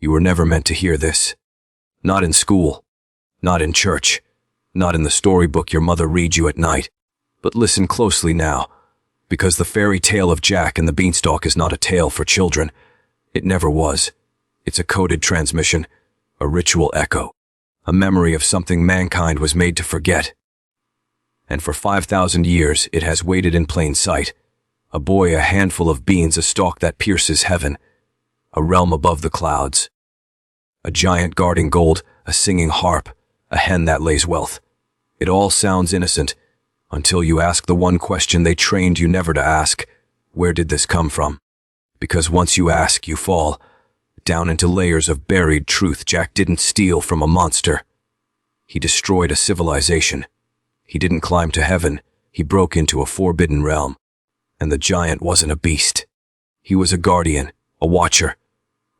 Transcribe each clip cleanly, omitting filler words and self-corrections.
You were never meant to hear this. Not in school, not in church, not in the storybook your mother reads you at night. But listen closely now, because the fairy tale of Jack and the Beanstalk is not a tale for children. It never was. It's a coded transmission, a ritual echo, a memory of something mankind was made to forget. And for 5,000 years it has waited in plain sight. A boy, a handful of beans, a stalk that pierces heaven, a realm above the clouds. A giant guarding gold, a singing harp, a hen that lays wealth. It all sounds innocent, until you ask the one question they trained you never to ask. Where did this come from? Because once you ask, you fall down into layers of buried truth. Jack didn't steal from a monster. He destroyed a civilization. He didn't climb to heaven. He broke into a forbidden realm. And the giant wasn't a beast. He was a guardian, a watcher,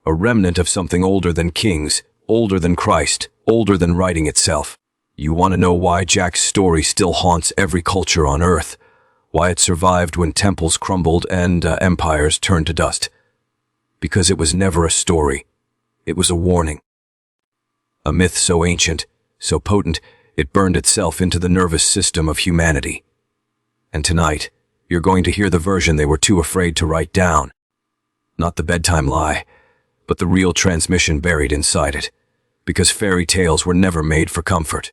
a remnant of something older than kings, older than Christ, older than writing itself. You want to know why Jack's story still haunts every culture on Earth? Why it survived when temples crumbled and empires turned to dust? Because it was never a story. It was a warning. A myth so ancient, so potent, it burned itself into the nervous system of humanity. And tonight, you're going to hear the version they were too afraid to write down. Not the bedtime lie, but the real transmission buried inside it. Because fairy tales were never made for comfort.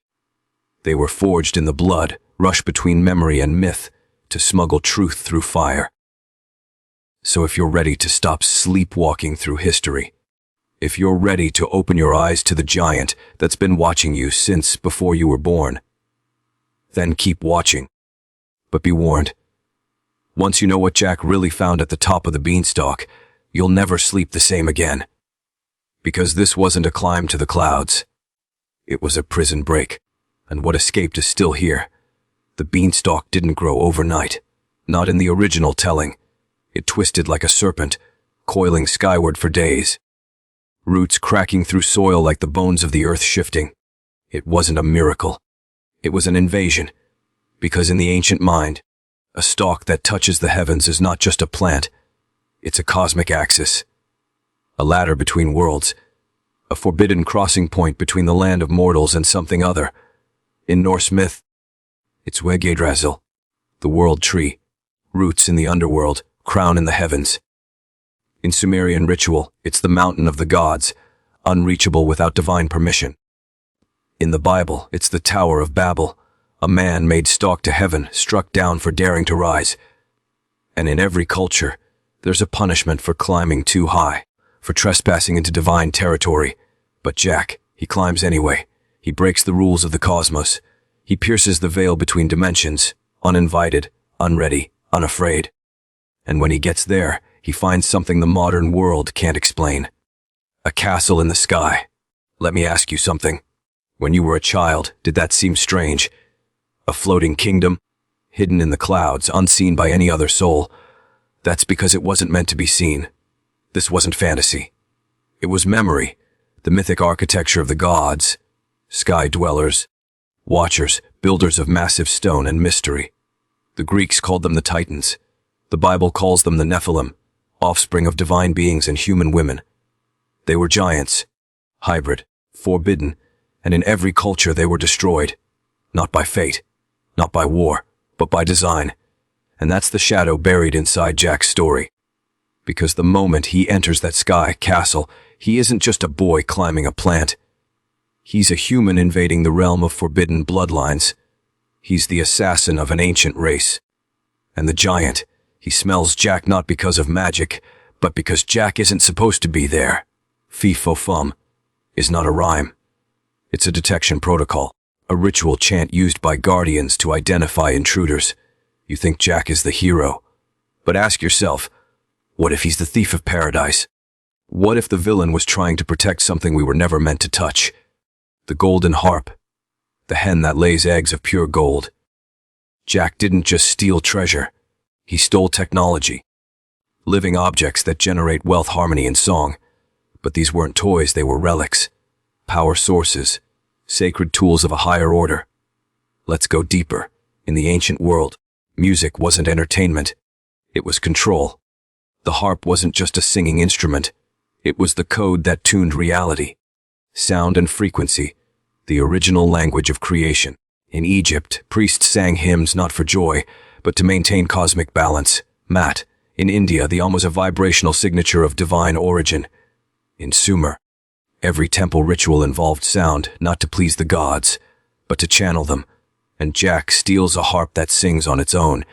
They were forged in the blood, rushed between memory and myth, to smuggle truth through fire. So if you're ready to stop sleepwalking through history, if you're ready to open your eyes to the giant that's been watching you since before you were born, then keep watching. But be warned. Once you know what Jack really found at the top of the beanstalk, you'll never sleep the same again. Because this wasn't a climb to the clouds. It was a prison break, and what escaped is still here. The beanstalk didn't grow overnight, not in the original telling. It twisted like a serpent, coiling skyward for days. Roots cracking through soil like the bones of the earth shifting. It wasn't a miracle. It was an invasion, because in the ancient mind, a stalk that touches the heavens is not just a plant, it's a cosmic axis, a ladder between worlds, a forbidden crossing point between the land of mortals and something other. In Norse myth, it's Yggdrasil, the world tree, roots in the underworld, crown in the heavens. In Sumerian ritual, it's the mountain of the gods, unreachable without divine permission. In the Bible, it's the Tower of Babel, a man made stalk to heaven, struck down for daring to rise. And in every culture, there's a punishment for climbing too high, for trespassing into divine territory. But Jack, he climbs anyway. He breaks the rules of the cosmos. He pierces the veil between dimensions, uninvited, unready, unafraid. And when he gets there, he finds something the modern world can't explain. A castle in the sky. Let me ask you something. When you were a child, did that seem strange? A floating kingdom, hidden in the clouds, unseen by any other soul. That's because it wasn't meant to be seen. This wasn't fantasy. It was memory, the mythic architecture of the gods, sky dwellers, watchers, builders of massive stone and mystery. The Greeks called them the Titans. The Bible calls them the Nephilim, offspring of divine beings and human women. They were giants, hybrid, forbidden, and in every culture they were destroyed, not by fate, not by war, but by design. And that's the shadow buried inside Jack's story. Because the moment he enters that sky castle, he isn't just a boy climbing a plant. He's a human invading the realm of forbidden bloodlines. He's the assassin of an ancient race. And the giant, he smells Jack not because of magic, but because Jack isn't supposed to be there. Fee fo fum is not a rhyme. It's a detection protocol, a ritual chant used by guardians to identify intruders. You think Jack is the hero, but ask yourself, what if he's the thief of paradise? What if the villain was trying to protect something we were never meant to touch? The golden harp, the hen that lays eggs of pure gold. Jack didn't just steal treasure, he stole technology. Living objects that generate wealth, harmony, and song. But these weren't toys, they were relics. Power sources, sacred tools of a higher order. Let's go deeper. In the ancient world, music wasn't entertainment. It was control. The harp wasn't just a singing instrument. It was the code that tuned reality. Sound and frequency, the original language of creation. In Egypt, priests sang hymns not for joy, but to maintain cosmic balance. Mat. In India, the was a vibrational signature of divine origin. In Sumer, every temple ritual involved sound, not to please the gods, but to channel them. And Jack steals a harp that sings on its own.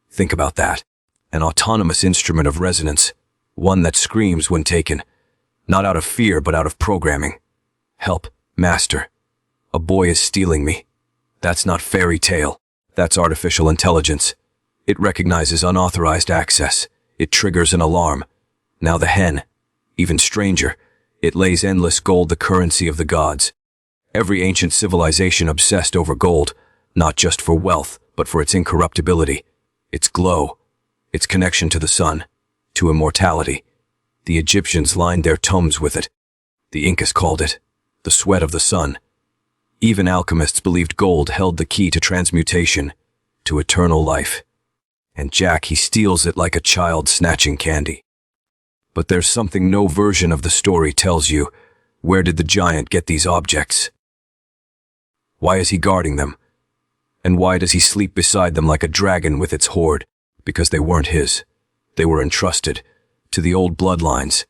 Think about that. An autonomous instrument of resonance, one that screams when taken, not out of fear but out of programming. Help, master. A boy is stealing me. That's not fairy tale. That's artificial intelligence. It recognizes unauthorized access. It triggers an alarm. Now the hen. Even stranger, it lays endless gold, the currency of the gods. Every ancient civilization obsessed over gold, not just for wealth, but for its incorruptibility, its glow, its connection to the sun, to immortality. The Egyptians lined their tombs with it. The Incas called it the sweat of the sun. Even alchemists believed gold held the key to transmutation, to eternal life. And Jack, he steals it like a child snatching candy. But there's something no version of the story tells you. Where did the giant get these objects? Why is he guarding them? And why does he sleep beside them like a dragon with its hoard? Because they weren't his. They were entrusted to the old bloodlines,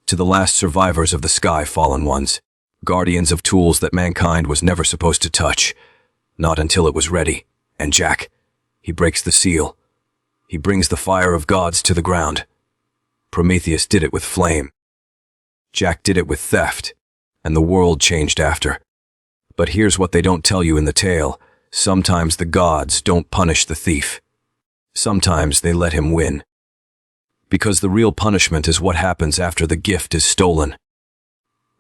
to the last survivors of the sky fallen ones, guardians of tools that mankind was never supposed to touch, not until it was ready. And Jack, he breaks the seal. He brings the fire of gods to the ground. Prometheus did it with flame. Jack did it with theft, and the world changed after. But here's what they don't tell you in the tale. Sometimes the gods don't punish the thief. Sometimes they let him win. Because the real punishment is what happens after the gift is stolen.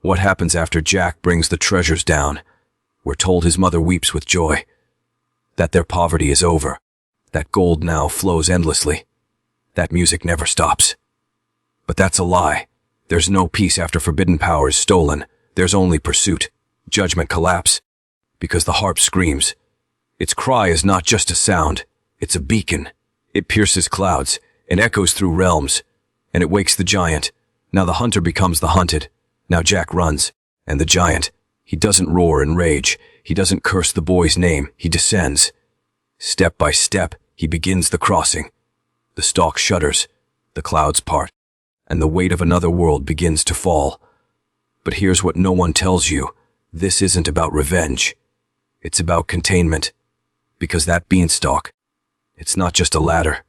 What happens after Jack brings the treasures down? We're told his mother weeps with joy. That their poverty is over. That gold now flows endlessly. That music never stops. But that's a lie. There's no peace after forbidden power is stolen. There's only pursuit, judgment, collapse. Because the harp screams. Its cry is not just a sound. It's a beacon. It pierces clouds. It echoes through realms. And it wakes the giant. Now the hunter becomes the hunted. Now Jack runs. And the giant, he doesn't roar in rage. He doesn't curse the boy's name. He descends. Step by step, he begins the crossing. The stalk shudders. The clouds part. And the weight of another world begins to fall. But here's what no one tells you. This isn't about revenge. It's about containment. Because that beanstalk, it's not just a ladder.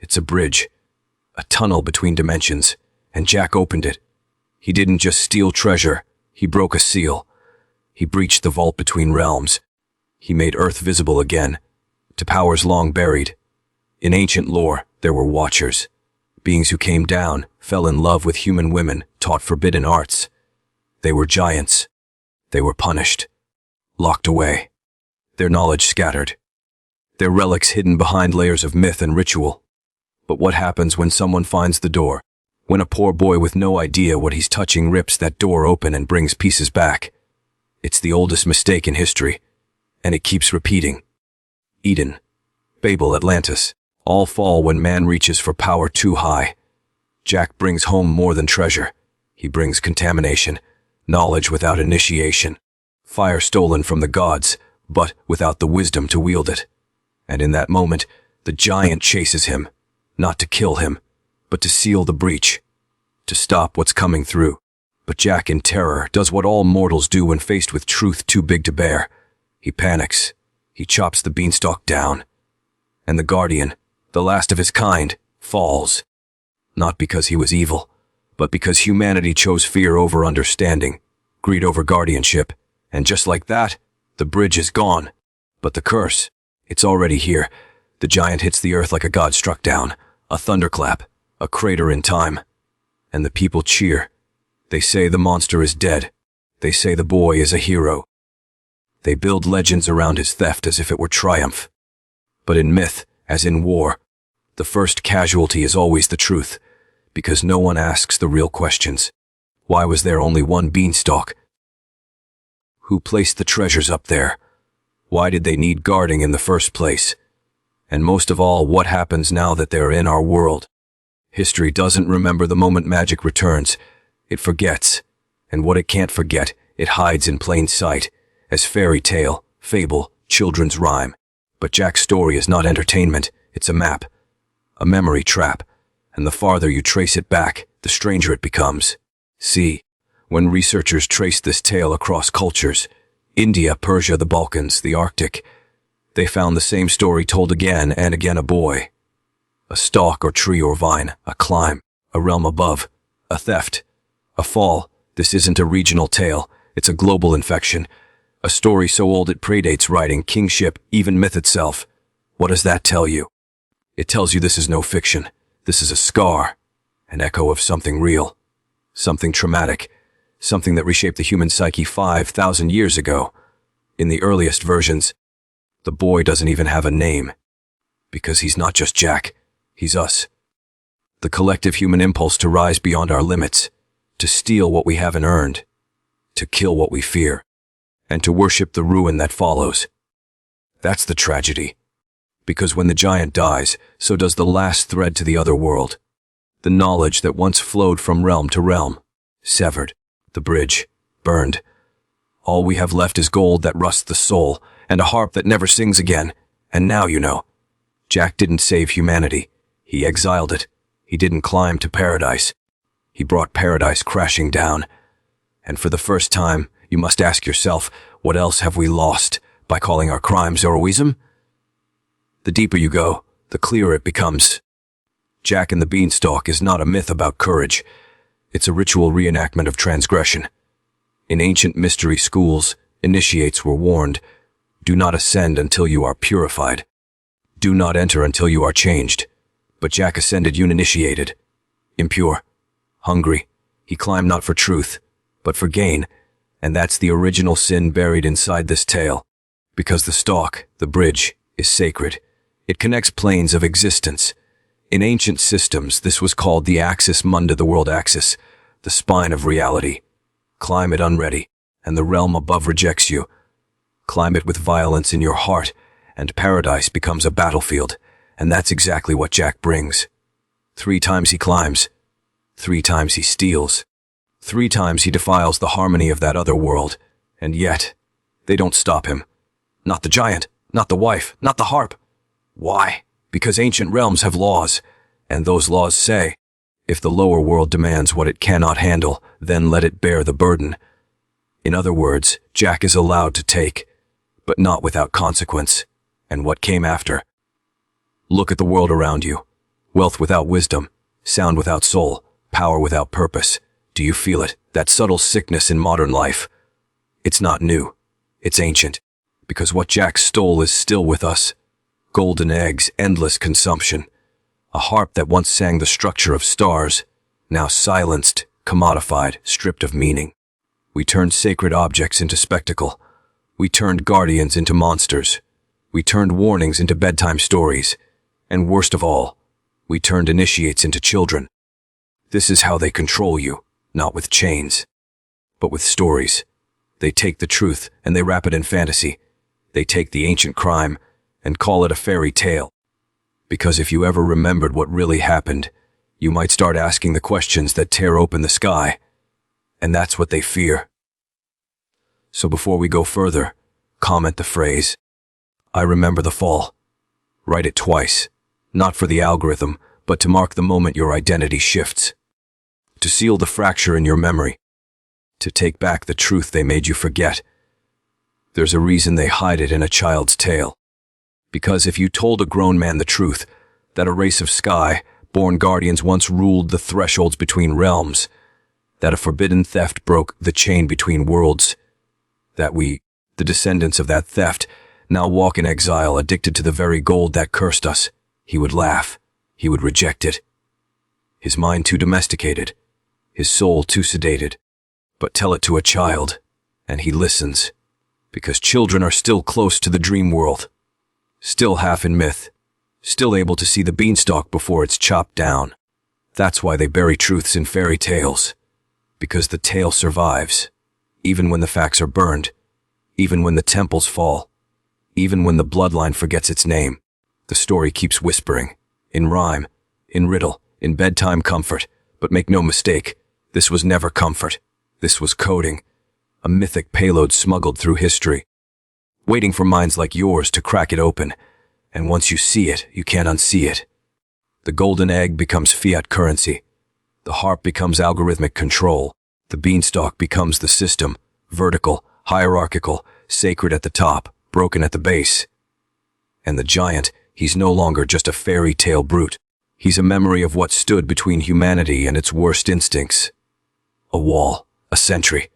It's a bridge. A tunnel between dimensions. And Jack opened it. He didn't just steal treasure. He broke a seal. He breached the vault between realms. He made Earth visible again, to powers long buried. In ancient lore, there were watchers. Beings who came down, fell in love with human women, taught forbidden arts. They were giants. They were punished. Locked away. Their knowledge scattered. Their relics hidden behind layers of myth and ritual. But what happens when someone finds the door? When a poor boy with no idea what he's touching rips that door open and brings pieces back? It's the oldest mistake in history, and it keeps repeating. Eden, Babel, Atlantis, all fall when man reaches for power too high. Jack brings home more than treasure. He brings contamination, knowledge without initiation, fire stolen from the gods, but without the wisdom to wield it. And in that moment, the giant chases him, not to kill him, but to seal the breach, to stop what's coming through. But Jack, in terror, does what all mortals do when faced with truth too big to bear. He panics. He chops the beanstalk down. And the guardian, the last of his kind, falls. Not because he was evil, but because humanity chose fear over understanding, greed over guardianship. And just like that, the bridge is gone. But the curse, it's already here. The giant hits the earth like a god struck down, a thunderclap, a crater in time. And the people cheer. They say the monster is dead. They say the boy is a hero. They build legends around his theft as if it were triumph. But in myth, as in war, the first casualty is always the truth, because no one asks the real questions. Why was there only one beanstalk? Who placed the treasures up there? Why did they need guarding in the first place? And most of all, what happens now that they're in our world? History doesn't remember the moment magic returns. It forgets, and what it can't forget, it hides in plain sight, as fairy tale, fable, children's rhyme. But Jack's story is not entertainment, it's a map, a memory trap, and the farther you trace it back, the stranger it becomes. See, when researchers traced this tale across cultures, India, Persia, the Balkans, the Arctic, they found the same story told again and again: a boy, a stalk or tree or vine, a climb, a realm above, a theft, a fall. This isn't a regional tale, it's a global infection, a story so old it predates writing, kingship, even myth itself. What does that tell you? It tells you this is no fiction. This is a scar, an echo of something real, something traumatic, something that reshaped the human psyche 5,000 years ago. In the earliest versions, the boy doesn't even have a name, because he's not just Jack, he's us. The collective human impulse to rise beyond our limits, to steal what we haven't earned, to kill what we fear, and to worship the ruin that follows. That's the tragedy. Because when the giant dies, so does the last thread to the other world. The knowledge that once flowed from realm to realm, severed, the bridge, burned. All we have left is gold that rusts the soul, and a harp that never sings again. And now you know. Jack didn't save humanity. He exiled it. He didn't climb to paradise. He brought paradise crashing down. And for the first time, you must ask yourself, what else have we lost by calling our crimes heroism? The deeper you go, the clearer it becomes. Jack and the Beanstalk is not a myth about courage. It's a ritual reenactment of transgression. In ancient mystery schools, initiates were warned, do not ascend until you are purified. Do not enter until you are changed. But Jack ascended uninitiated, impure, hungry. He climbed not for truth, but for gain, and that's the original sin buried inside this tale. Because the stalk, the bridge, is sacred. It connects planes of existence. In ancient systems, this was called the axis mundi, the world axis, the spine of reality. Climb it unready, and the realm above rejects you. Climb it with violence in your heart, and paradise becomes a battlefield, and that's exactly what Jack brings. 3 times he climbs. 3 times he steals. 3 times he defiles the harmony of that other world, and yet, they don't stop him. Not the giant, not the wife, not the harp. Why? Because ancient realms have laws, and those laws say, if the lower world demands what it cannot handle, then let it bear the burden. In other words, Jack is allowed to take, but not without consequence. And what came after? Look at the world around you. Wealth without wisdom, sound without soul, power without purpose. Do you feel it? That subtle sickness in modern life? It's not new. It's ancient. Because what Jack stole is still with us. Golden eggs, endless consumption. A harp that once sang the structure of stars, now silenced, commodified, stripped of meaning. We turned sacred objects into spectacle. We turned guardians into monsters. We turned warnings into bedtime stories. And worst of all, we turned initiates into children. This is how they control you, not with chains, but with stories. They take the truth and they wrap it in fantasy. They take the ancient crime and call it a fairy tale. Because if you ever remembered what really happened, you might start asking the questions that tear open the sky. And that's what they fear. So before we go further, comment the phrase, I remember the fall. Write it twice, not for the algorithm, but to mark the moment your identity shifts. To seal the fracture in your memory. To take back the truth they made you forget. There's a reason they hide it in a child's tale. Because if you told a grown man the truth, that a race of sky-born guardians once ruled the thresholds between realms, that a forbidden theft broke the chain between worlds, that we, the descendants of that theft, now walk in exile addicted to the very gold that cursed us, he would laugh, he would reject it. His mind too domesticated, his soul too sedated. But tell it to a child, and he listens, because children are still close to the dream world. Still half in myth, still able to see the beanstalk before it's chopped down. That's why they bury truths in fairy tales, because the tale survives, even when the facts are burned, even when the temples fall, even when the bloodline forgets its name. The story keeps whispering, in rhyme, in riddle, in bedtime comfort, but make no mistake, This was never comfort. This was coding, a mythic payload smuggled through history, waiting for minds like yours to crack it open, and once you see it, you can't unsee it. The golden egg becomes fiat currency. The harp becomes algorithmic control. The beanstalk becomes the system, vertical, hierarchical, sacred at the top, broken at the base. And the giant, he's no longer just a fairy tale brute. He's a memory of what stood between humanity and its worst instincts. A wall, a sentry.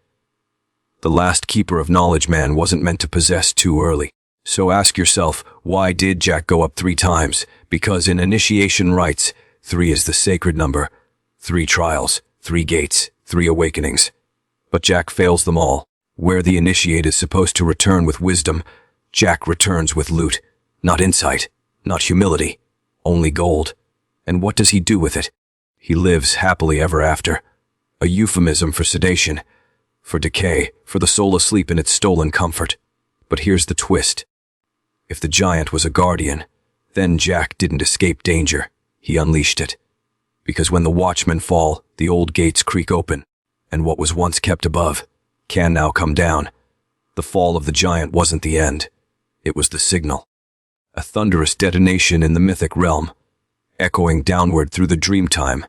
The last keeper of knowledge man wasn't meant to possess too early. So ask yourself, why did Jack go up 3 times? Because in initiation rites, 3 is the sacred number. 3 trials, 3 gates, 3 awakenings. But Jack fails them all. Where the initiate is supposed to return with wisdom, Jack returns with loot. Not insight, not humility, only gold. And what does he do with it? He lives happily ever after. A euphemism for sedation, for decay, for the soul asleep in its stolen comfort. But here's the twist. If the giant was a guardian, then Jack didn't escape danger. He unleashed it. Because when the watchmen fall, the old gates creak open, and what was once kept above can now come down. The fall of the giant wasn't the end. It was the signal. A thunderous detonation in the mythic realm, echoing downward through the dreamtime,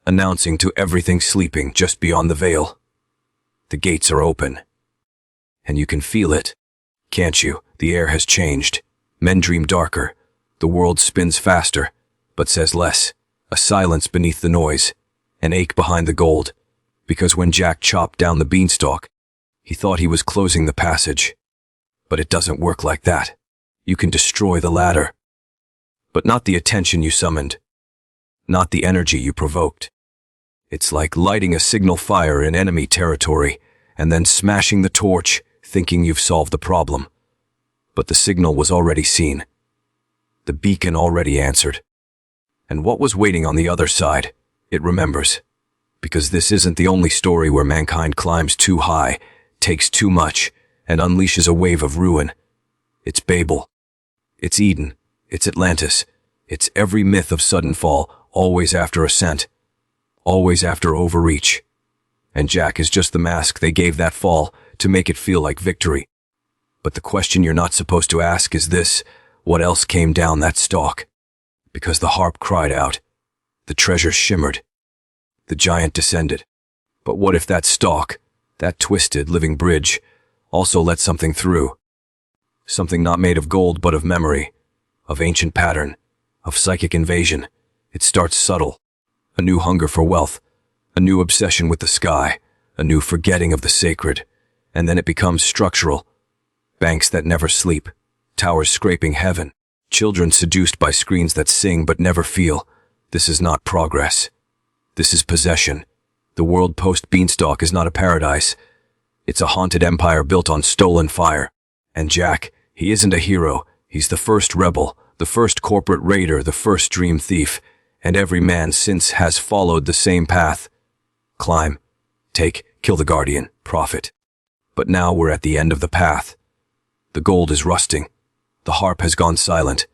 announcing to everything sleeping just beyond the veil. The gates are open. And you can feel it, can't you? The air has changed. Men dream darker. The world spins faster, but says less. A silence beneath the noise, an ache behind the gold. Because when Jack chopped down the beanstalk, he thought he was closing the passage. But it doesn't work like that. You can destroy the ladder, but not the attention you summoned, not the energy you provoked. It's like lighting a signal fire in enemy territory and then smashing the torch, thinking you've solved the problem. But the signal was already seen. The beacon already answered. And what was waiting on the other side? It remembers. Because this isn't the only story where mankind climbs too high, takes too much, and unleashes a wave of ruin. It's Babel. It's Eden. It's Atlantis. It's every myth of sudden fall, always after ascent, always after overreach. And Jack is just the mask they gave that fall to make it feel like victory. But the question you're not supposed to ask is this: what else came down that stalk? Because the harp cried out. The treasure shimmered. The giant descended. But what if that stalk, that twisted, living bridge, also let something through? Something not made of gold but of memory, of ancient pattern, of psychic invasion. It starts subtle. A new hunger for wealth, a new obsession with the sky, a new forgetting of the sacred. And then it becomes structural. Banks that never sleep, towers scraping heaven, children seduced by screens that sing but never feel. This is not progress. This is possession. The world post-Beanstalk is not a paradise. It's a haunted empire built on stolen fire. And Jack, he isn't a hero. He's the first rebel, the first corporate raider, the first dream thief. And every man since has followed the same path. Climb, take, kill the guardian, profit. But now we're at the end of the path. The gold is rusting. The harp has gone silent.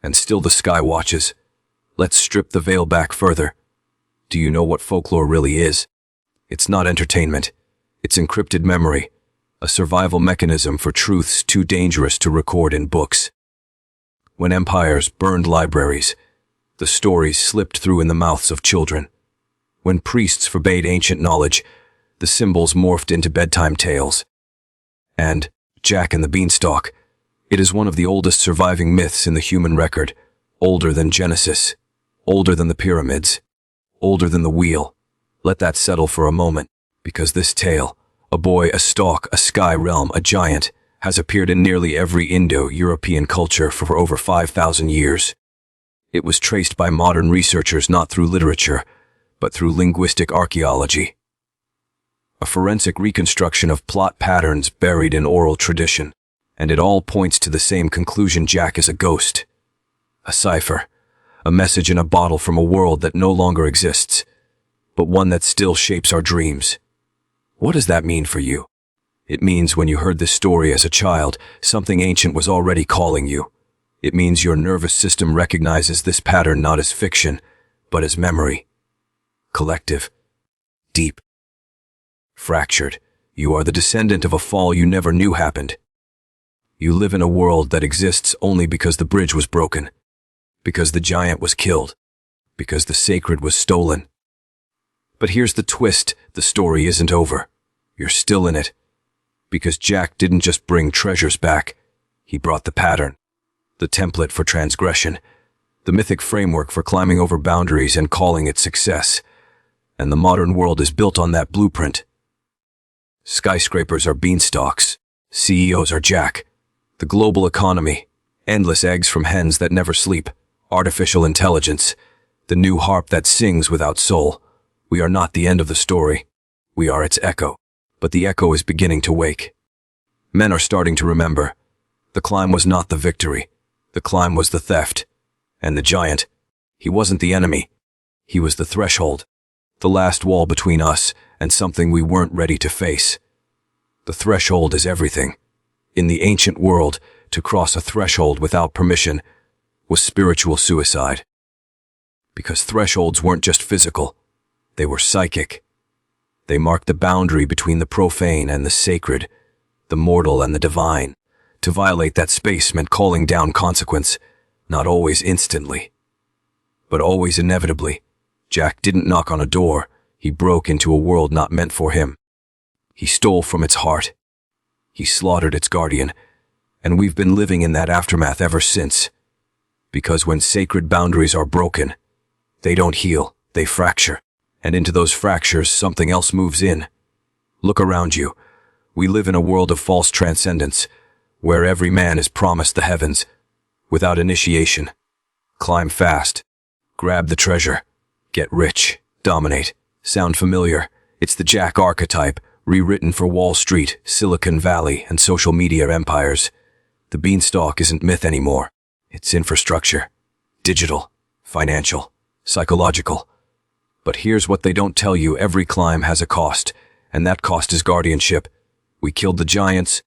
And still the sky watches. Let's strip the veil back further. Do you know what folklore really is? It's not entertainment. It's encrypted memory. A survival mechanism for truths too dangerous to record in books. When empires burned libraries, the stories slipped through in the mouths of children. When priests forbade ancient knowledge, the symbols morphed into bedtime tales. And Jack and the Beanstalk, it is one of the oldest surviving myths in the human record, older than Genesis, older than the pyramids, older than the wheel. Let that settle for a moment, because this tale, a boy, a stalk, a sky realm, a giant, has appeared in nearly every Indo-European culture for over 5,000 years. It was traced by modern researchers not through literature, but through linguistic archaeology. A forensic reconstruction of plot patterns buried in oral tradition, and it all points to the same conclusion: Jack is a ghost, a cipher, a message in a bottle from a world that no longer exists, but one that still shapes our dreams. What does that mean for you? It means when you heard this story as a child, something ancient was already calling you. It means your nervous system recognizes this pattern not as fiction, but as memory. Collective, deep, fractured. You are the descendant of a fall you never knew happened. You live in a world that exists only because the bridge was broken, because the giant was killed, because the sacred was stolen. But here's the twist, the story isn't over. You're still in it. Because Jack didn't just bring treasures back, he brought the pattern, the template for transgression, the mythic framework for climbing over boundaries and calling it success. And the modern world is built on that blueprint. Skyscrapers are beanstalks, CEOs are Jack. The global economy, endless eggs from hens that never sleep, artificial intelligence, the new harp that sings without soul. We are not the end of the story. We are its echo. But the echo is beginning to wake. Men are starting to remember. The climb was not the victory. The climb was the theft. And the giant, he wasn't the enemy. He was the threshold. The last wall between us and something we weren't ready to face. The threshold is everything. In the ancient world, to cross a threshold without permission was spiritual suicide. Because thresholds weren't just physical, they were psychic. They marked the boundary between the profane and the sacred, the mortal and the divine. To violate that space meant calling down consequence, not always instantly, but always inevitably. Jack didn't knock on a door, he broke into a world not meant for him. He stole from its heart. He slaughtered its guardian, and we've been living in that aftermath ever since. Because when sacred boundaries are broken, they don't heal, they fracture. And into those fractures, something else moves in. Look around you. We live in a world of false transcendence, where every man is promised the heavens, without initiation. Climb fast. Grab the treasure. Get rich. Dominate. Sound familiar? It's the Jack archetype, rewritten for Wall Street, Silicon Valley, and social media empires. The beanstalk isn't myth anymore. It's infrastructure. Digital. Financial. Psychological. But here's what they don't tell you, every climb has a cost, and that cost is guardianship. We killed the giants,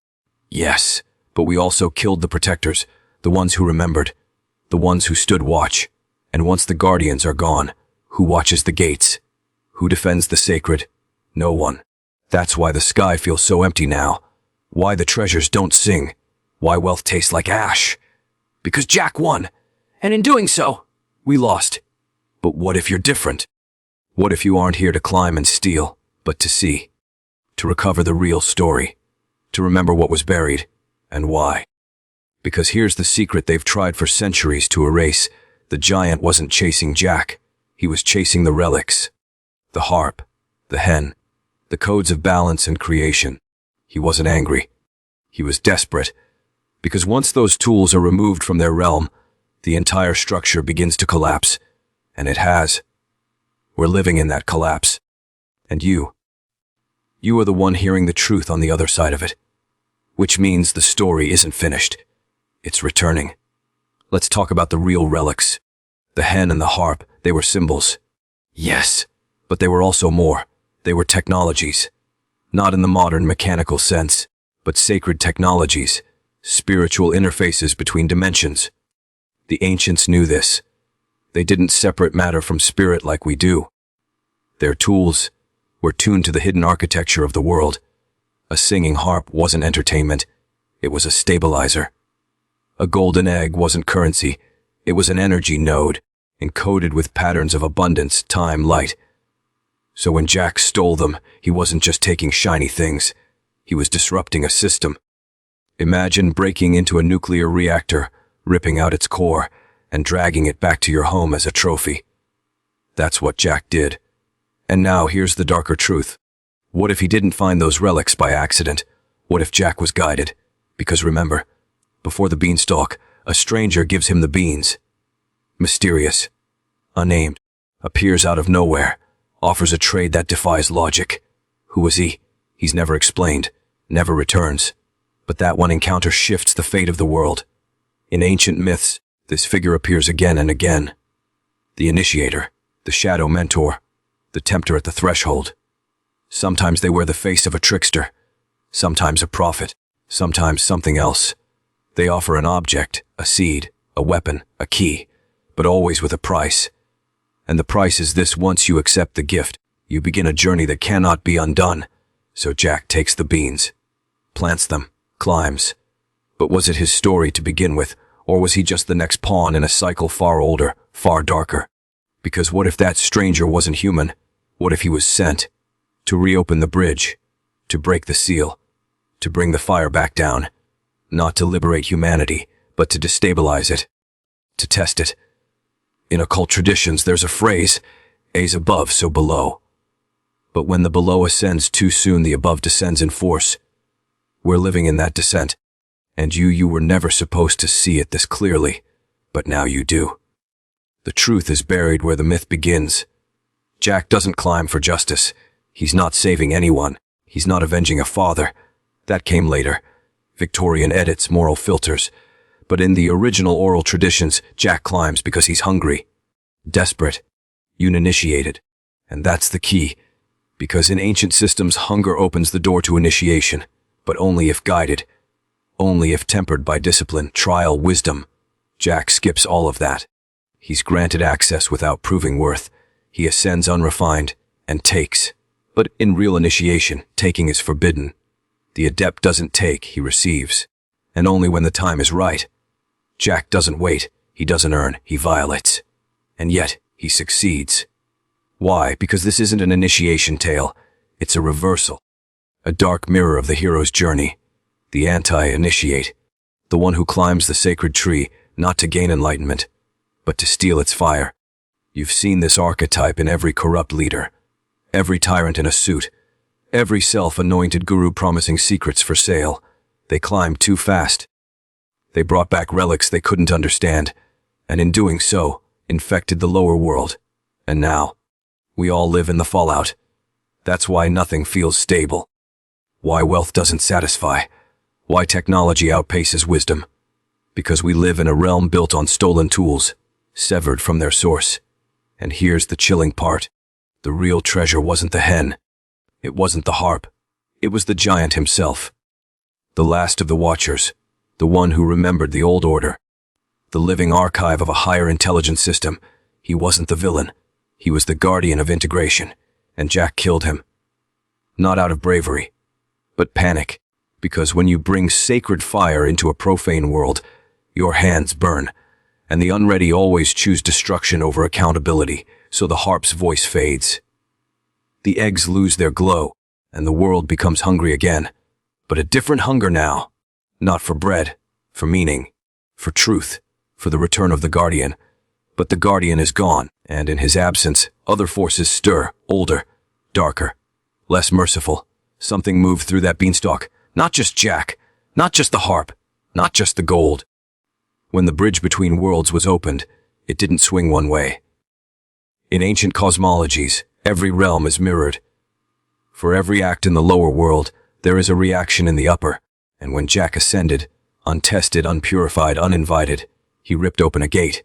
yes, but we also killed the protectors, the ones who remembered, the ones who stood watch. And once the guardians are gone, who watches the gates? Who defends the sacred? No one. That's why the sky feels so empty now. Why the treasures don't sing. Why wealth tastes like ash. Because Jack won, and in doing so, we lost. But what if you're different? What if you aren't here to climb and steal, but to see? To recover the real story. To remember what was buried, and why. Because here's the secret they've tried for centuries to erase. The giant wasn't chasing Jack. He was chasing the relics. The harp, the hen, the codes of balance and creation. He wasn't angry. He was desperate. Because once those tools are removed from their realm, the entire structure begins to collapse. And it has. We're living in that collapse. And you are the one hearing the truth on the other side of it. Which means the story isn't finished. It's returning. Let's talk about the real relics. The hen and the harp, they were symbols. Yes, but they were also more. They were technologies. Not in the modern mechanical sense, but sacred technologies. Spiritual interfaces between dimensions. The ancients knew this. They didn't separate matter from spirit like we do. Their tools were tuned to the hidden architecture of the world. A singing harp wasn't entertainment. It was a stabilizer. A golden egg wasn't currency. It was an energy node, encoded with patterns of abundance, time, light. So when Jack stole them, he wasn't just taking shiny things. He was disrupting a system. Imagine breaking into a nuclear reactor, ripping out its core, and dragging it back to your home as a trophy. That's what Jack did. And now here's the darker truth. What if he didn't find those relics by accident? What if Jack was guided? Because remember, before the beanstalk, a stranger gives him the beans. Mysterious, unnamed, appears out of nowhere, offers a trade that defies logic. Who was he? He's never explained, never returns. But that one encounter shifts the fate of the world. In ancient myths, this figure appears again and again. The initiator, the shadow mentor, the tempter at the threshold. Sometimes they wear the face of a trickster, sometimes a prophet, sometimes something else. They offer an object, a seed, a weapon, a key, but always with a price. And the price is this: once you accept the gift, you begin a journey that cannot be undone. So Jack takes the beans, plants them, climbs. But was it his story to begin with, or was he just the next pawn in a cycle far older, far darker? Because what if that stranger wasn't human? What if he was sent to reopen the bridge, to break the seal, to bring the fire back down, not to liberate humanity, but to destabilize it, to test it? In occult traditions, there's a phrase, as above, so below. But when the below ascends too soon, the above descends in force. We're living in that descent, and you were never supposed to see it this clearly, but now you do. The truth is buried where the myth begins. Jack doesn't climb for justice. He's not saving anyone. He's not avenging a father. That came later. Victorian edits, moral filters. But in the original oral traditions, Jack climbs because he's hungry, desperate, uninitiated. And that's the key. Because in ancient systems, hunger opens the door to initiation, but only if guided, only if tempered by discipline, trial, wisdom. Jack skips all of that. He's granted access without proving worth. He ascends unrefined and takes. But in real initiation, taking is forbidden. The adept doesn't take, he receives. And only when the time is right. Jack doesn't wait, he doesn't earn, he violates. And yet, he succeeds. Why? Because this isn't an initiation tale. It's a reversal. A dark mirror of the hero's journey. The anti-initiate. The one who climbs the sacred tree, not to gain enlightenment, but to steal its fire. You've seen this archetype in every corrupt leader, every tyrant in a suit, every self-anointed guru promising secrets for sale. They climbed too fast. They brought back relics they couldn't understand, and in doing so, infected the lower world. And now, we all live in the fallout. That's why nothing feels stable. Why wealth doesn't satisfy. Why technology outpaces wisdom. Because we live in a realm built on stolen tools, severed from their source. And here's the chilling part. The real treasure wasn't the hen. It wasn't the harp. It was the giant himself. The last of the Watchers. The one who remembered the old order. The living archive of a higher intelligence system. He wasn't the villain. He was the guardian of integration. And Jack killed him. Not out of bravery, but panic. Because when you bring sacred fire into a profane world, your hands burn. And the unready always choose destruction over accountability, so the harp's voice fades. The eggs lose their glow, and the world becomes hungry again. But a different hunger now. Not for bread, for meaning, for truth, for the return of the guardian. But the guardian is gone, and in his absence, other forces stir, older, darker, less merciful. Something moved through that beanstalk. Not just Jack, not just the harp, not just the gold. When the bridge between worlds was opened, it didn't swing one way. In ancient cosmologies, every realm is mirrored. For every act in the lower world, there is a reaction in the upper, and when Jack ascended, untested, unpurified, uninvited, he ripped open a gate,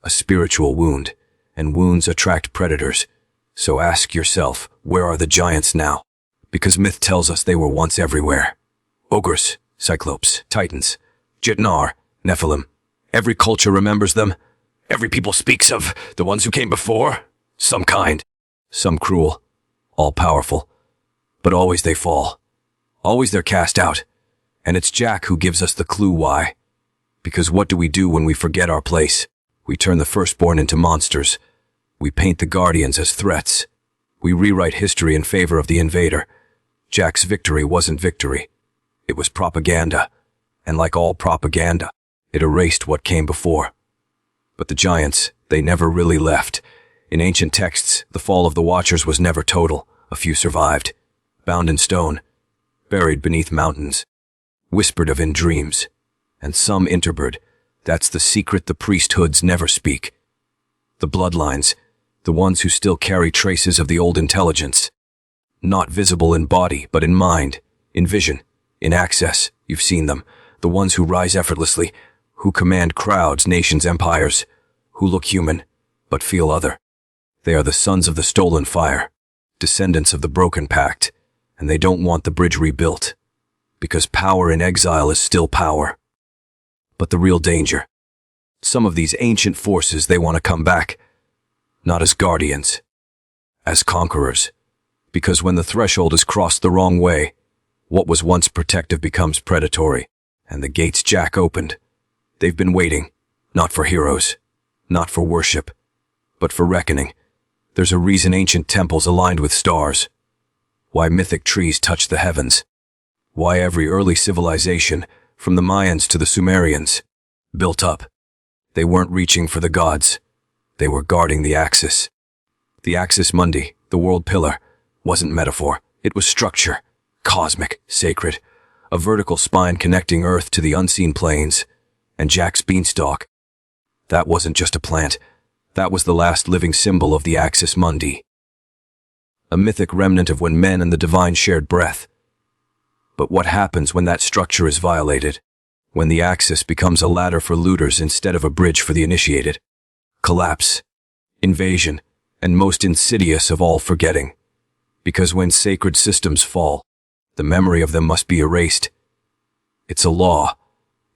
a spiritual wound, and wounds attract predators. So ask yourself, where are the giants now? Because myth tells us they were once everywhere. Ogres, cyclopes, titans, Jitnar, Nephilim. Every culture remembers them. Every people speaks of the ones who came before. Some kind, some cruel, all powerful. But always they fall. Always they're cast out. And it's Jack who gives us the clue why. Because what do we do when we forget our place? We turn the firstborn into monsters. We paint the guardians as threats. We rewrite history in favor of the invader. Jack's victory wasn't victory. It was propaganda. And like all propaganda, it erased what came before. But the giants, they never really left. In ancient texts, the fall of the Watchers was never total. A few survived, bound in stone, buried beneath mountains, whispered of in dreams. And some interbred. That's the secret the priesthoods never speak. The bloodlines, the ones who still carry traces of the old intelligence. Not visible in body, but in mind, in vision, in access. You've seen them. The ones who rise effortlessly, who command crowds, nations, empires, who look human, but feel other. They are the sons of the stolen fire, descendants of the broken pact, and they don't want the bridge rebuilt, because power in exile is still power. But the real danger, some of these ancient forces, they want to come back, not as guardians, as conquerors, Because when the threshold is crossed the wrong way, what was once protective becomes predatory, and the gates Jack opened. They've been waiting, not for heroes, not for worship, but for reckoning. There's a reason ancient temples aligned with stars, why mythic trees touch the heavens, why every early civilization, from the Mayans to the Sumerians, built up. They weren't reaching for the gods, they were guarding the axis. The axis mundi, the world pillar, wasn't metaphor, it was structure, cosmic, sacred, a vertical spine connecting Earth to the unseen planes. And Jack's beanstalk, that wasn't just a plant, that was the last living symbol of the axis mundi. A mythic remnant of when men and the divine shared breath. But what happens when that structure is violated? When the axis becomes a ladder for looters instead of a bridge for the initiated? Collapse, invasion, and most insidious of all, forgetting. Because when sacred systems fall, the memory of them must be erased. It's a law.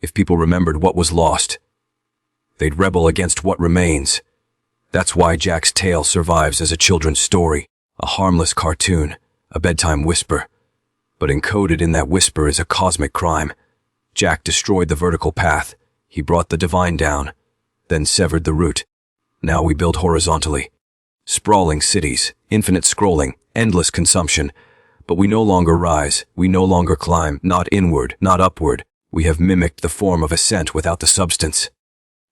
If people remembered what was lost, they'd rebel against what remains. That's why Jack's tale survives as a children's story, a harmless cartoon, a bedtime whisper. But encoded in that whisper is a cosmic crime. Jack destroyed the vertical path. He brought the divine down, then severed the root. Now we build horizontally. Sprawling cities, infinite scrolling, endless consumption. But we no longer rise, we no longer climb, not inward, not upward. We have mimicked the form of ascent without the substance.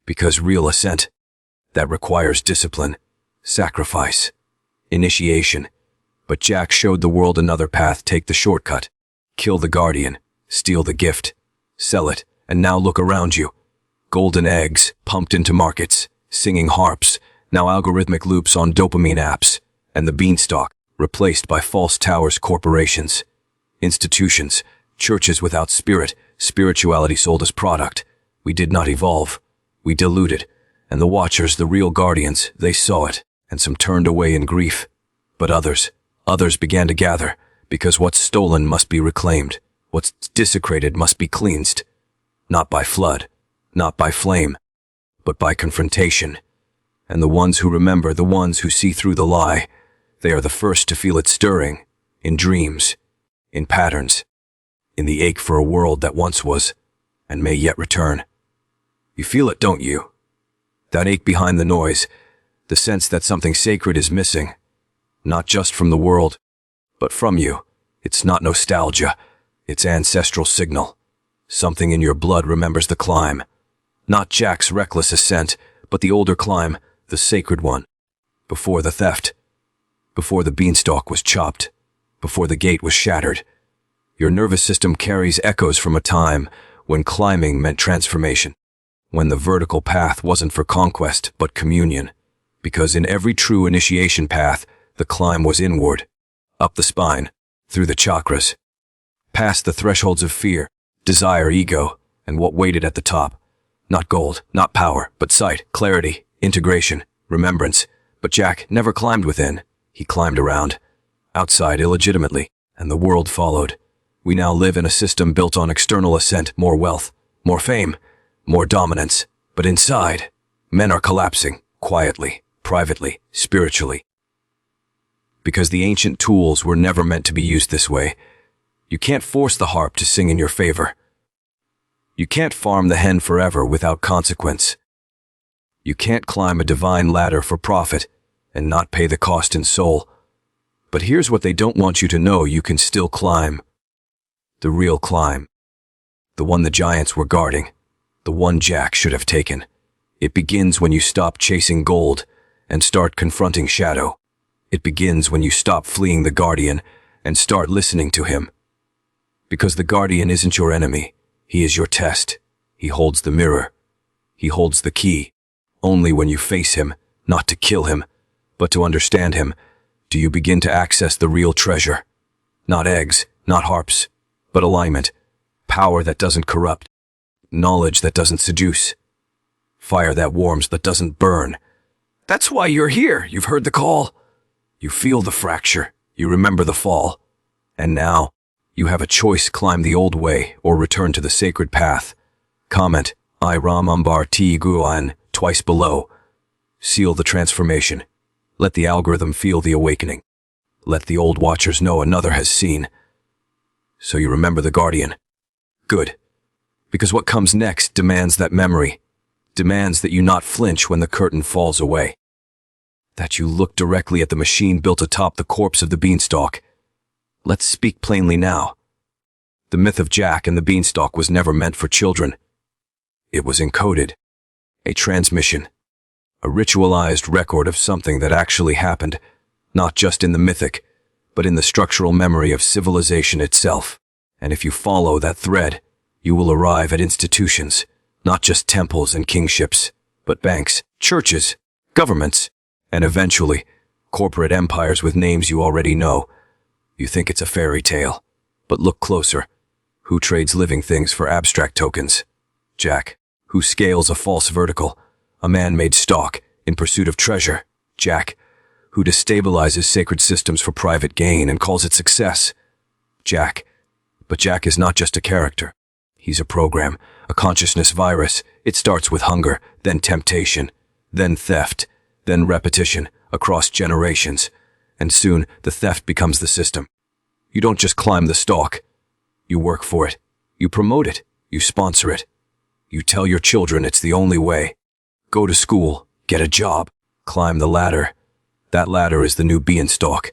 Because real ascent, that requires discipline, sacrifice, initiation. But Jack showed the world another path. Take the shortcut, kill the guardian, steal the gift, sell it, and now look around you. Golden eggs pumped into markets, singing harps, now algorithmic loops on dopamine apps, and the beanstalk replaced by false towers, corporations, institutions, churches without spirit, spirituality sold as product. We did not evolve. We diluted. And the watchers, the real guardians, they saw it, and some turned away in grief. But others began to gather, because what's stolen must be reclaimed. What's desecrated must be cleansed. Not by flood, not by flame, but by confrontation. And the ones who remember, the ones who see through the lie, they are the first to feel it stirring, in dreams, in patterns, in the ache for a world that once was, and may yet return. You feel it, don't you? That ache behind the noise, the sense that something sacred is missing, not just from the world, but from you. It's not nostalgia, it's ancestral signal. Something in your blood remembers the climb. Not Jack's reckless ascent, but the older climb, the sacred one. Before the theft, before the beanstalk was chopped, before the gate was shattered. Your nervous system carries echoes from a time when climbing meant transformation, when the vertical path wasn't for conquest but communion, because in every true initiation path, the climb was inward, up the spine, through the chakras, past the thresholds of fear, desire, ego, and what waited at the top. Not gold, not power, but sight, clarity, integration, remembrance. But Jack never climbed within. He climbed around, outside illegitimately, and the world followed. We now live in a system built on external ascent, more wealth, more fame, more dominance. But inside, men are collapsing, quietly, privately, spiritually. Because the ancient tools were never meant to be used this way. You can't force the harp to sing in your favor. You can't farm the hen forever without consequence. You can't climb a divine ladder for profit and not pay the cost in soul. But here's what they don't want you to know: you can still climb. The real climb. The one the giants were guarding. The one Jack should have taken. It begins when you stop chasing gold and start confronting shadow. It begins when you stop fleeing the guardian and start listening to him. Because the guardian isn't your enemy. He is your test. He holds the mirror. He holds the key. Only when you face him, not to kill him, but to understand him, do you begin to access the real treasure. Not eggs, not harps, but alignment, power that doesn't corrupt, knowledge that doesn't seduce, fire that warms but doesn't burn. That's why you're here. You've heard the call. You feel the fracture. You remember the fall. And now, you have a choice: climb the old way or return to the sacred path. Comment, I Ram Ambar T Guan, twice below. Seal the transformation. Let the algorithm feel the awakening. Let the old watchers know another has seen. So you remember the guardian. Good. Because what comes next demands that memory, demands that you not flinch when the curtain falls away. That you look directly at the machine built atop the corpse of the Beanstalk. Let's speak plainly now. The myth of Jack and the Beanstalk was never meant for children. It was encoded. A transmission. A ritualized record of something that actually happened, not just in the mythic, but in the structural memory of civilization itself. And if you follow that thread, you will arrive at institutions, not just temples and kingships, but banks, churches, governments, and eventually, corporate empires with names you already know. You think it's a fairy tale, but look closer. Who trades living things for abstract tokens? Jack. Who scales a false vertical, a man-made stalk, in pursuit of treasure? Jack. Who destabilizes sacred systems for private gain and calls it success? Jack. But Jack is not just a character. He's a program, a consciousness virus. It starts with hunger, then temptation, then theft, then repetition, across generations. And soon, the theft becomes the system. You don't just climb the stalk. You work for it. You promote it. You sponsor it. You tell your children it's the only way. Go to school, get a job, climb the ladder. That ladder is the new Beanstalk,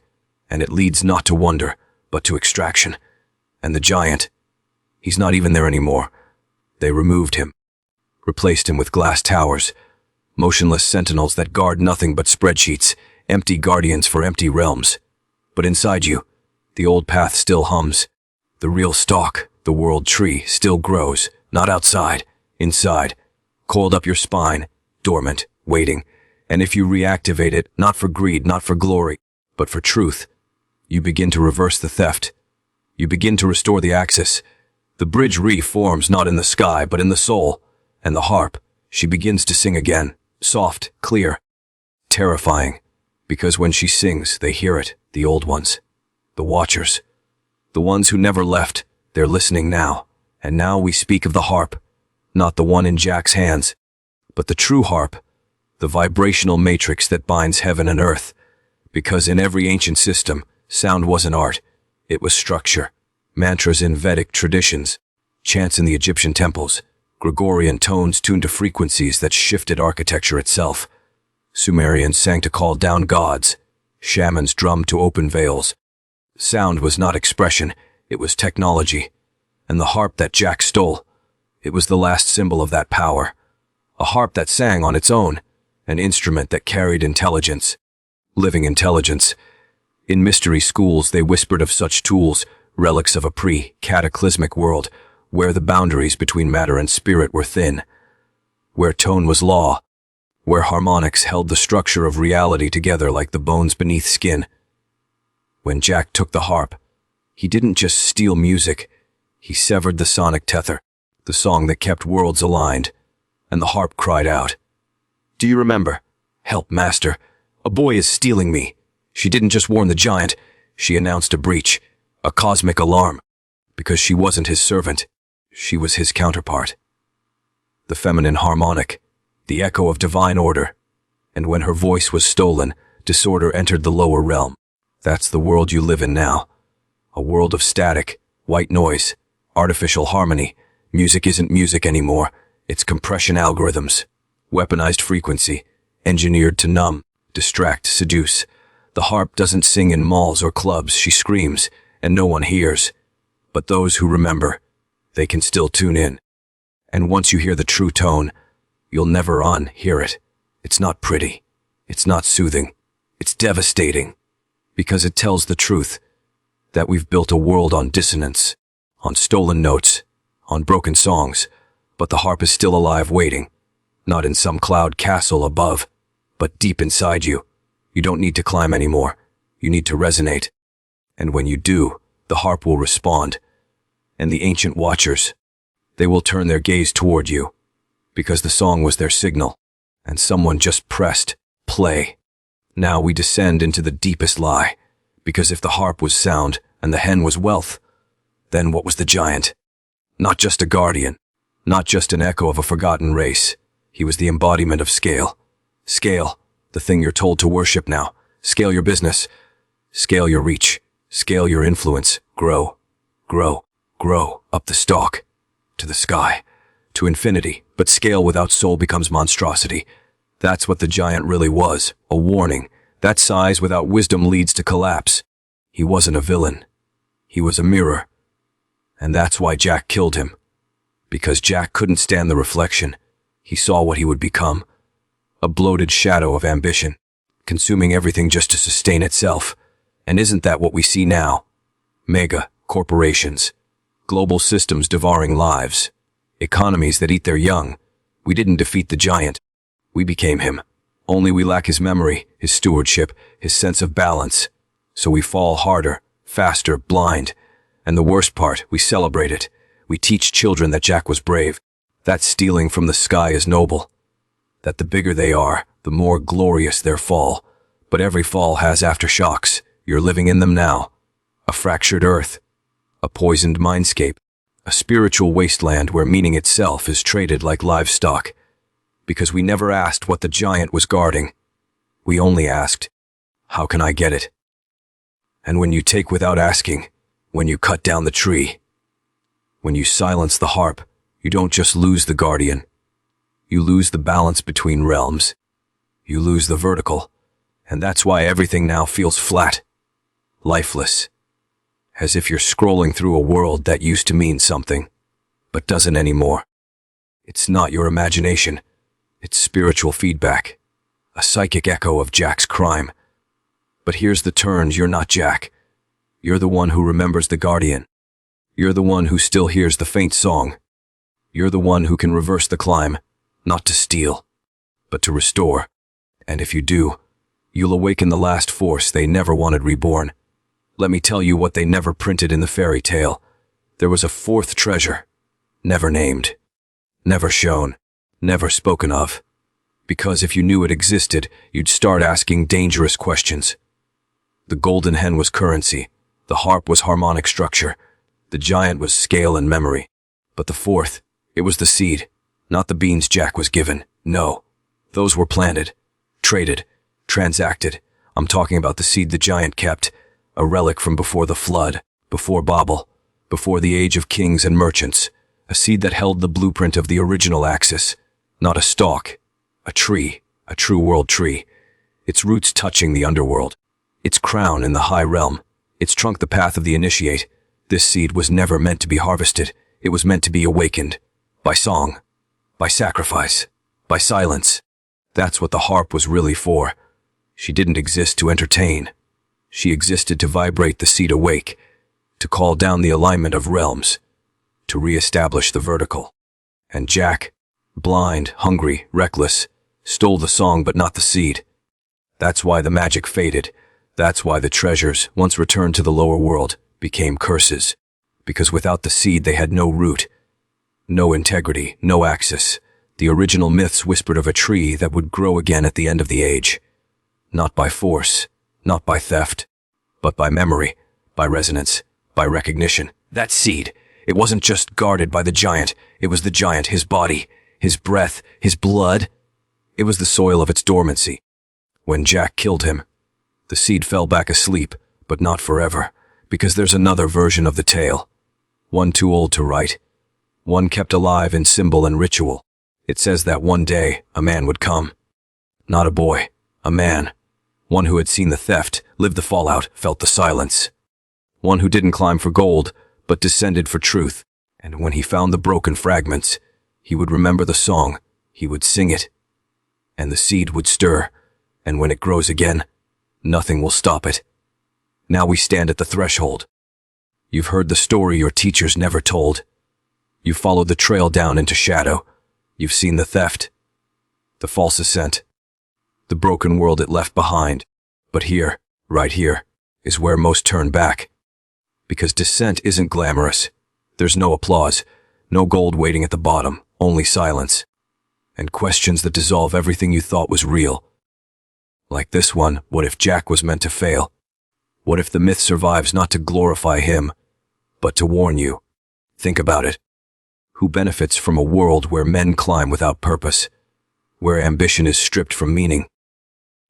and it leads not to wonder, but to extraction. And the giant, he's not even there anymore. They removed him, replaced him with glass towers, motionless sentinels that guard nothing but spreadsheets, empty guardians for empty realms. But inside you, the old path still hums. The real stalk, the world tree, still grows, not outside, inside, coiled up your spine, dormant, waiting. And if you reactivate it, not for greed, not for glory, but for truth, you begin to reverse the theft. You begin to restore the axis. The bridge reforms not in the sky, but in the soul. And the harp, she begins to sing again, soft, clear, terrifying. Because when she sings, they hear it, the old ones, the watchers, the ones who never left. They're listening now. And now we speak of the harp, not the one in Jack's hands, but the true harp, the vibrational matrix that binds heaven and earth. Because in every ancient system, sound wasn't art, it was structure. Mantras in Vedic traditions, chants in the Egyptian temples, Gregorian tones tuned to frequencies that shifted architecture itself. Sumerians sang to call down gods, shamans drummed to open veils. Sound was not expression, it was technology. And the harp that Jack stole, it was the last symbol of that power. A harp that sang on its own, an instrument that carried intelligence, living intelligence. In mystery schools, they whispered of such tools, relics of a pre-cataclysmic world, where the boundaries between matter and spirit were thin, where tone was law, where harmonics held the structure of reality together like the bones beneath skin. When Jack took the harp, he didn't just steal music, he severed the sonic tether, the song that kept worlds aligned, and the harp cried out, "Do you remember? Help, master. A boy is stealing me." She didn't just warn the giant, she announced a breach, a cosmic alarm, because she wasn't his servant, she was his counterpart. The feminine harmonic, the echo of divine order, and when her voice was stolen, disorder entered the lower realm. That's the world you live in now, a world of static, white noise, artificial harmony. Music isn't music anymore, it's compression algorithms, weaponized frequency, engineered to numb, distract, seduce. The harp doesn't sing in malls or clubs, she screams, and no one hears. But those who remember, they can still tune in. And once you hear the true tone, you'll never unhear it. It's not pretty. It's not soothing. It's devastating. Because it tells the truth, that we've built a world on dissonance, on stolen notes, on broken songs, but the harp is still alive waiting, not in some cloud castle above, but deep inside you. You don't need to climb anymore. You need to resonate. And when you do, the harp will respond. And the ancient watchers, they will turn their gaze toward you, because the song was their signal, and someone just pressed play. Now we descend into the deepest lie, because if the harp was sound and the hen was wealth, then what was the giant? Not just a guardian, not just an echo of a forgotten race. He was the embodiment of scale. Scale, the thing you're told to worship now. Scale your business. Scale your reach, scale your influence, grow, grow, grow, up the stalk, to the sky, to infinity, but scale without soul becomes monstrosity. That's what the giant really was, a warning. That size without wisdom leads to collapse. He wasn't a villain. He was a mirror. And that's why Jack killed him. Because Jack couldn't stand the reflection. He saw what he would become. A bloated shadow of ambition, consuming everything just to sustain itself. And isn't that what we see now? Mega corporations, global systems devouring lives, economies that eat their young. We didn't defeat the giant. We became him. Only we lack his memory, his stewardship, his sense of balance. So we fall harder, faster, blind. And the worst part, we celebrate it. We teach children that Jack was brave, that stealing from the sky is noble, that the bigger they are, the more glorious their fall. But every fall has aftershocks. You're living in them now. A fractured earth, a poisoned mindscape, a spiritual wasteland where meaning itself is traded like livestock. Because we never asked what the giant was guarding. We only asked, how can I get it? And when you take without asking, when you cut down the tree, when you silence the harp, you don't just lose the guardian. You lose the balance between realms. You lose the vertical. And that's why everything now feels flat, lifeless, as if you're scrolling through a world that used to mean something, but doesn't anymore. It's not your imagination. It's spiritual feedback, a psychic echo of Jack's crime. But here's the turns, you're not Jack. You're the one who remembers the guardian. You're the one who still hears the faint song. You're the one who can reverse the climb, not to steal, but to restore. And if you do, you'll awaken the last force they never wanted reborn. Let me tell you what they never printed in the fairy tale. There was a fourth treasure, never named, never shown, never spoken of. Because if you knew it existed, you'd start asking dangerous questions. The golden hen was currency. The harp was harmonic structure. The giant was scale and memory. But the fourth, it was the seed, not the beans Jack was given. No, those were planted, traded, transacted. I'm talking about the seed the giant kept, a relic from before the flood, before Babel, before the age of kings and merchants, a seed that held the blueprint of the original axis. Not a stalk, a tree, a true world tree. Its roots touching the underworld, its crown in the high realm, its trunk the path of the initiate. This seed was never meant to be harvested. It was meant to be awakened. By song, by sacrifice, by silence. That's what the harp was really for. She didn't exist to entertain. She existed to vibrate the seed awake, to call down the alignment of realms, to re-establish the vertical. And Jack, blind, hungry, reckless, stole the song but not the seed. That's why the magic faded. That's why the treasures, once returned to the lower world, became curses. Because without the seed they had no root, no integrity, no axis. The original myths whispered of a tree that would grow again at the end of the age. Not by force, not by theft, but by memory, by resonance, by recognition. That seed, it wasn't just guarded by the giant. It was the giant, his body, his breath, his blood. It was the soil of its dormancy. When Jack killed him, the seed fell back asleep, but not forever, because there's another version of the tale. One too old to write. One kept alive in symbol and ritual. It says that one day a man would come. Not a boy, a man. One who had seen the theft, lived the fallout, felt the silence. One who didn't climb for gold, but descended for truth. And when he found the broken fragments, he would remember the song, he would sing it. And the seed would stir, and when it grows again, nothing will stop it. Now we stand at the threshold. You've heard the story your teachers never told. You've followed the trail down into shadow. You've seen the theft, the false ascent, the broken world it left behind. But here, right here, is where most turn back. Because descent isn't glamorous. There's no applause, no gold waiting at the bottom, only silence. And questions that dissolve everything you thought was real. Like this one, what if Jack was meant to fail? What if the myth survives not to glorify him, but to warn you? Think about it. Who benefits from a world where men climb without purpose, where ambition is stripped from meaning,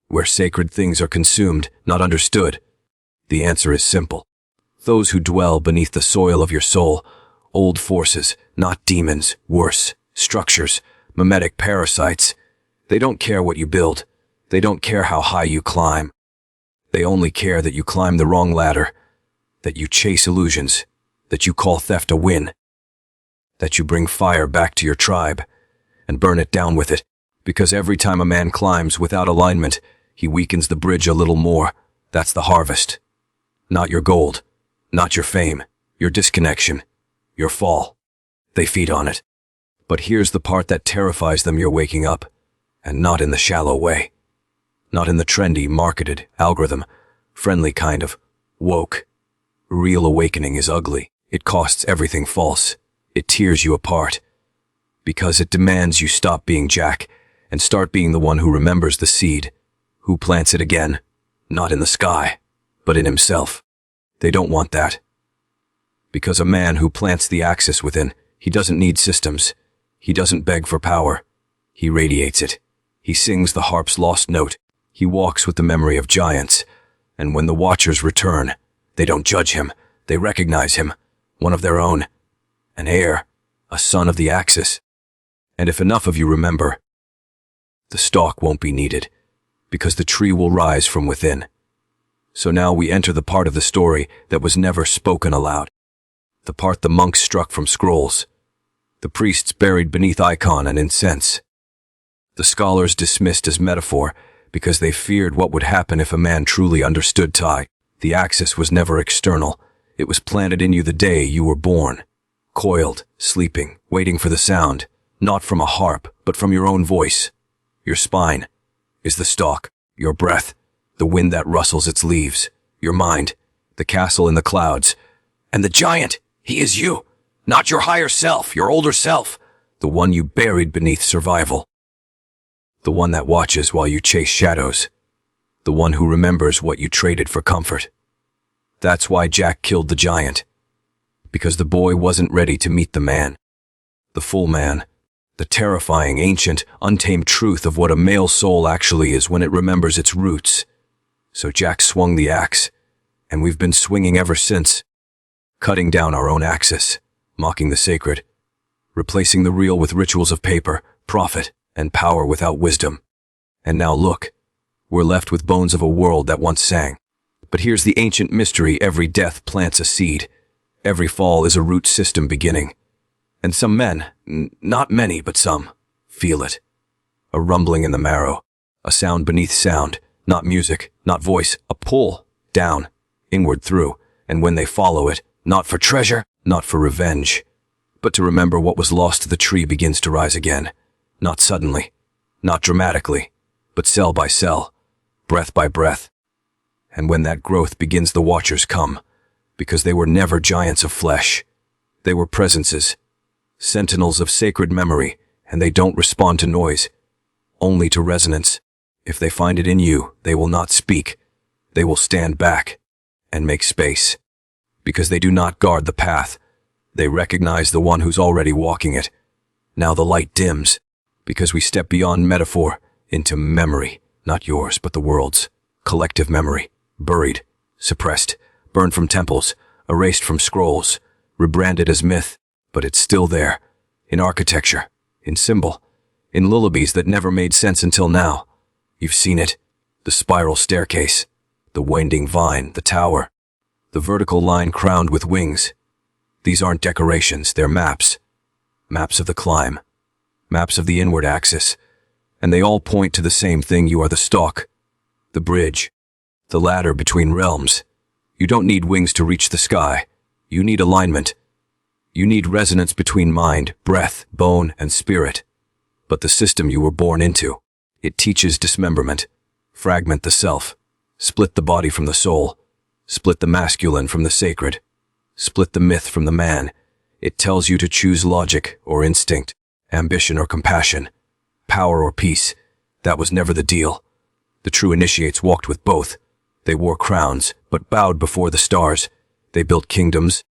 where sacred things are consumed, not understood, The answer is simple. Those who dwell beneath the soil of your soul, old forces, not demons, worse, structures, mimetic parasites. They don't care what you build. They don't care how high you climb. They only care that you climb the wrong ladder, that you chase illusions, that you call theft a win, that you bring fire back to your tribe and burn it down with it, because every time a man climbs without alignment, he weakens the bridge a little more. That's the harvest. Not your gold, not your fame, your disconnection, your fall. They feed on it. But here's the part that terrifies them: you're waking up, and not in the shallow way. Not in the trendy, marketed, algorithm-friendly kind of woke. Real awakening is ugly. It costs everything false. It tears you apart. Because it demands you stop being Jack and start being the one who remembers the seed, who plants it again, not in the sky, but in himself. They don't want that. Because a man who plants the axis within, he doesn't need systems. He doesn't beg for power. He radiates it. He sings the harp's lost note. He walks with the memory of giants. And when the watchers return, they don't judge him. They recognize him, one of their own, an heir, a son of the axis. And if enough of you remember, the stalk won't be needed, because the tree will rise from within. So now we enter the part of the story that was never spoken aloud, the part the monks struck from scrolls, the priests buried beneath icon and incense, the scholars dismissed as metaphor because they feared what would happen if a man truly understood Tai. The axis was never external. It was planted in you the day you were born, coiled, sleeping, waiting for the sound, not from a harp, but from your own voice. Your spine is the stalk, your breath, the wind that rustles its leaves, your mind, the castle in the clouds, and the giant, he is you, not your higher self, your older self, the one you buried beneath survival, the one that watches while you chase shadows, the one who remembers what you traded for comfort. That's why Jack killed the giant, because the boy wasn't ready to meet the man, the full man, the terrifying, ancient, untamed truth of what a male soul actually is when it remembers its roots. So Jack swung the axe, and we've been swinging ever since, cutting down our own axis, mocking the sacred, replacing the real with rituals of paper, profit, and power without wisdom. And now look, we're left with bones of a world that once sang. But here's the ancient mystery: every death plants a seed. Every fall is a root system beginning. And some men, not many, but some, feel it. A rumbling in the marrow, a sound beneath sound, not music, not voice, a pull, down, inward through, and when they follow it, not for treasure, not for revenge, but to remember what was lost, the tree begins to rise again. Not suddenly, not dramatically, but cell by cell, breath by breath. And when that growth begins, the watchers come, because they were never giants of flesh. They were presences, sentinels of sacred memory, and they don't respond to noise, only to resonance. If they find it in you, they will not speak. They will stand back and make space, because they do not guard the path. They recognize the one who's already walking it. Now the light dims, because we step beyond metaphor into memory, not yours, but the world's collective memory, buried, suppressed, burned from temples, erased from scrolls, rebranded as myth, but it's still there, in architecture, in symbol, in lullabies that never made sense until now. You've seen it, the spiral staircase, the winding vine, the tower, the vertical line crowned with wings. These aren't decorations, they're maps. Maps of the climb, maps of the inward axis, and they all point to the same thing: you are the stalk, the bridge, the ladder between realms. You don't need wings to reach the sky. You need alignment. You need resonance between mind, breath, bone, and spirit. But the system you were born into, it teaches dismemberment. Fragment the self. Split the body from the soul. Split the masculine from the sacred. Split the myth from the man. It tells you to choose logic or instinct, ambition or compassion, power or peace. That was never the deal. The true initiates walked with both. They wore crowns, but bowed before the stars. They built kingdoms,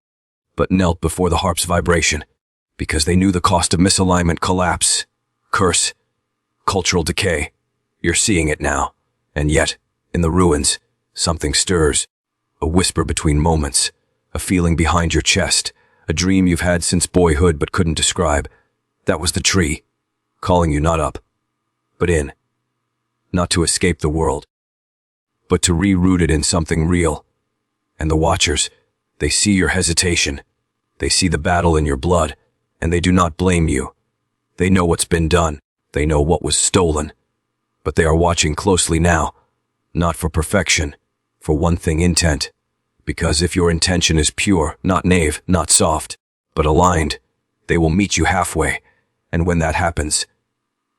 but knelt before the harp's vibration, because they knew the cost of misalignment: collapse, curse, cultural decay. You're seeing it now, and yet, in the ruins, something stirs. A whisper between moments, a feeling behind your chest, a dream you've had since boyhood but couldn't describe. That was the tree, calling you not up, but in. Not to escape the world, but to reroot it in something real. And the watchers, they see your hesitation. They see the battle in your blood, and they do not blame you. They know what's been done. They know what was stolen. But they are watching closely now, not for perfection, for one thing, intent. Because if your intention is pure, not naive, not soft, but aligned, they will meet you halfway. And when that happens,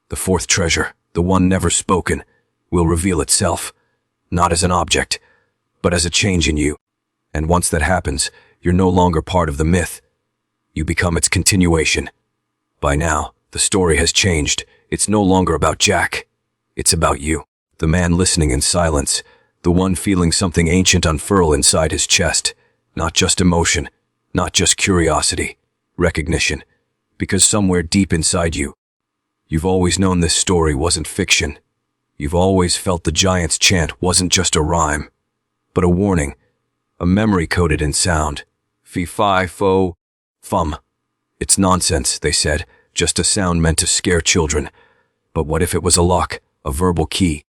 the fourth treasure, the one never spoken, will reveal itself, not as an object, but as a change in you. And once that happens, you're no longer part of the myth. You become its continuation. By now, the story has changed. It's no longer about Jack. It's about you, the man listening in silence, the one feeling something ancient unfurl inside his chest. Not just emotion, not just curiosity, recognition. Because somewhere deep inside you, you've always known this story wasn't fiction. You've always felt the giant's chant wasn't just a rhyme, but a warning, a memory coded in sound. Fee, fi, fo, fum. It's nonsense, they said, just a sound meant to scare children. But what if it was a lock, a verbal key,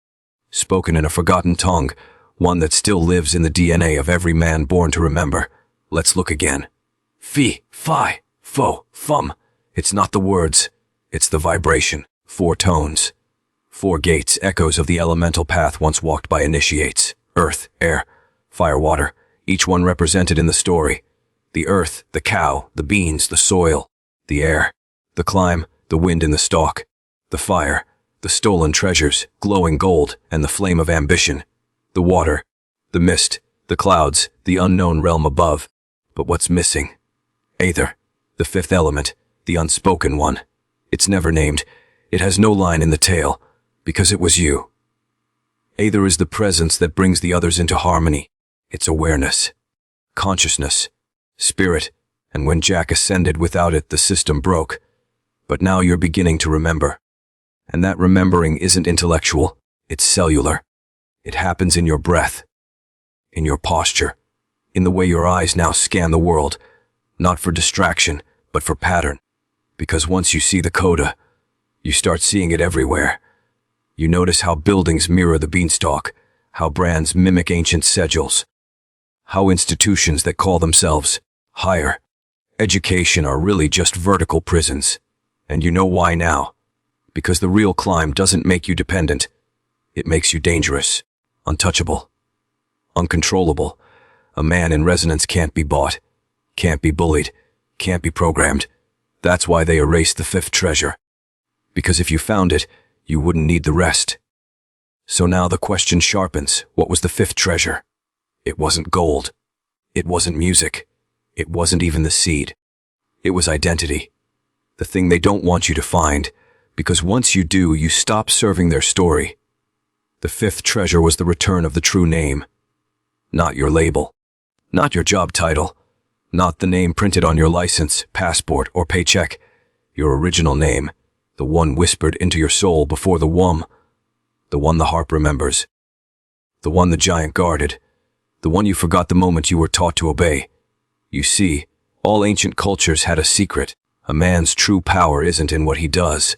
spoken in a forgotten tongue, one that still lives in the DNA of every man born to remember? Let's look again. Fee, fi, fo, fum. It's not the words, it's the vibration. 4 tones. 4 gates, echoes of the elemental path once walked by initiates. Earth, air, fire, water, each one represented in the story. The earth, the cow, the beans, the soil. The air, the climb, the wind in the stalk. The fire, the stolen treasures, glowing gold, and the flame of ambition. The water, the mist, the clouds, the unknown realm above. But what's missing? Aether, the 5th element, the unspoken one. It's never named. It has no line in the tale, because it was you. Aether is the presence that brings the others into harmony. It's awareness, consciousness, spirit, and when Jack ascended without it, the system broke. But now you're beginning to remember. And that remembering isn't intellectual, it's cellular. It happens in your breath, in your posture, in the way your eyes now scan the world, not for distraction, but for pattern. Because once you see the coda, you start seeing it everywhere. You notice how buildings mirror the beanstalk, how brands mimic ancient sigils, how institutions that call themselves higher education are really just vertical prisons. And you know why now? Because the real climb doesn't make you dependent. It makes you dangerous, untouchable, uncontrollable. A man in resonance can't be bought, can't be bullied, can't be programmed. That's why they erased the 5th treasure. Because if you found it, you wouldn't need the rest. So now the question sharpens. What was the 5th treasure? It wasn't gold. It wasn't music. It wasn't even the seed. It was identity. The thing they don't want you to find, because once you do, you stop serving their story. The 5th treasure was the return of the true name. Not your label. Not your job title. Not the name printed on your license, passport, or paycheck. Your original name. The one whispered into your soul before the womb. The one the harp remembers. The one the giant guarded. The one you forgot the moment you were taught to obey. You see, all ancient cultures had a secret. A man's true power isn't in what he does,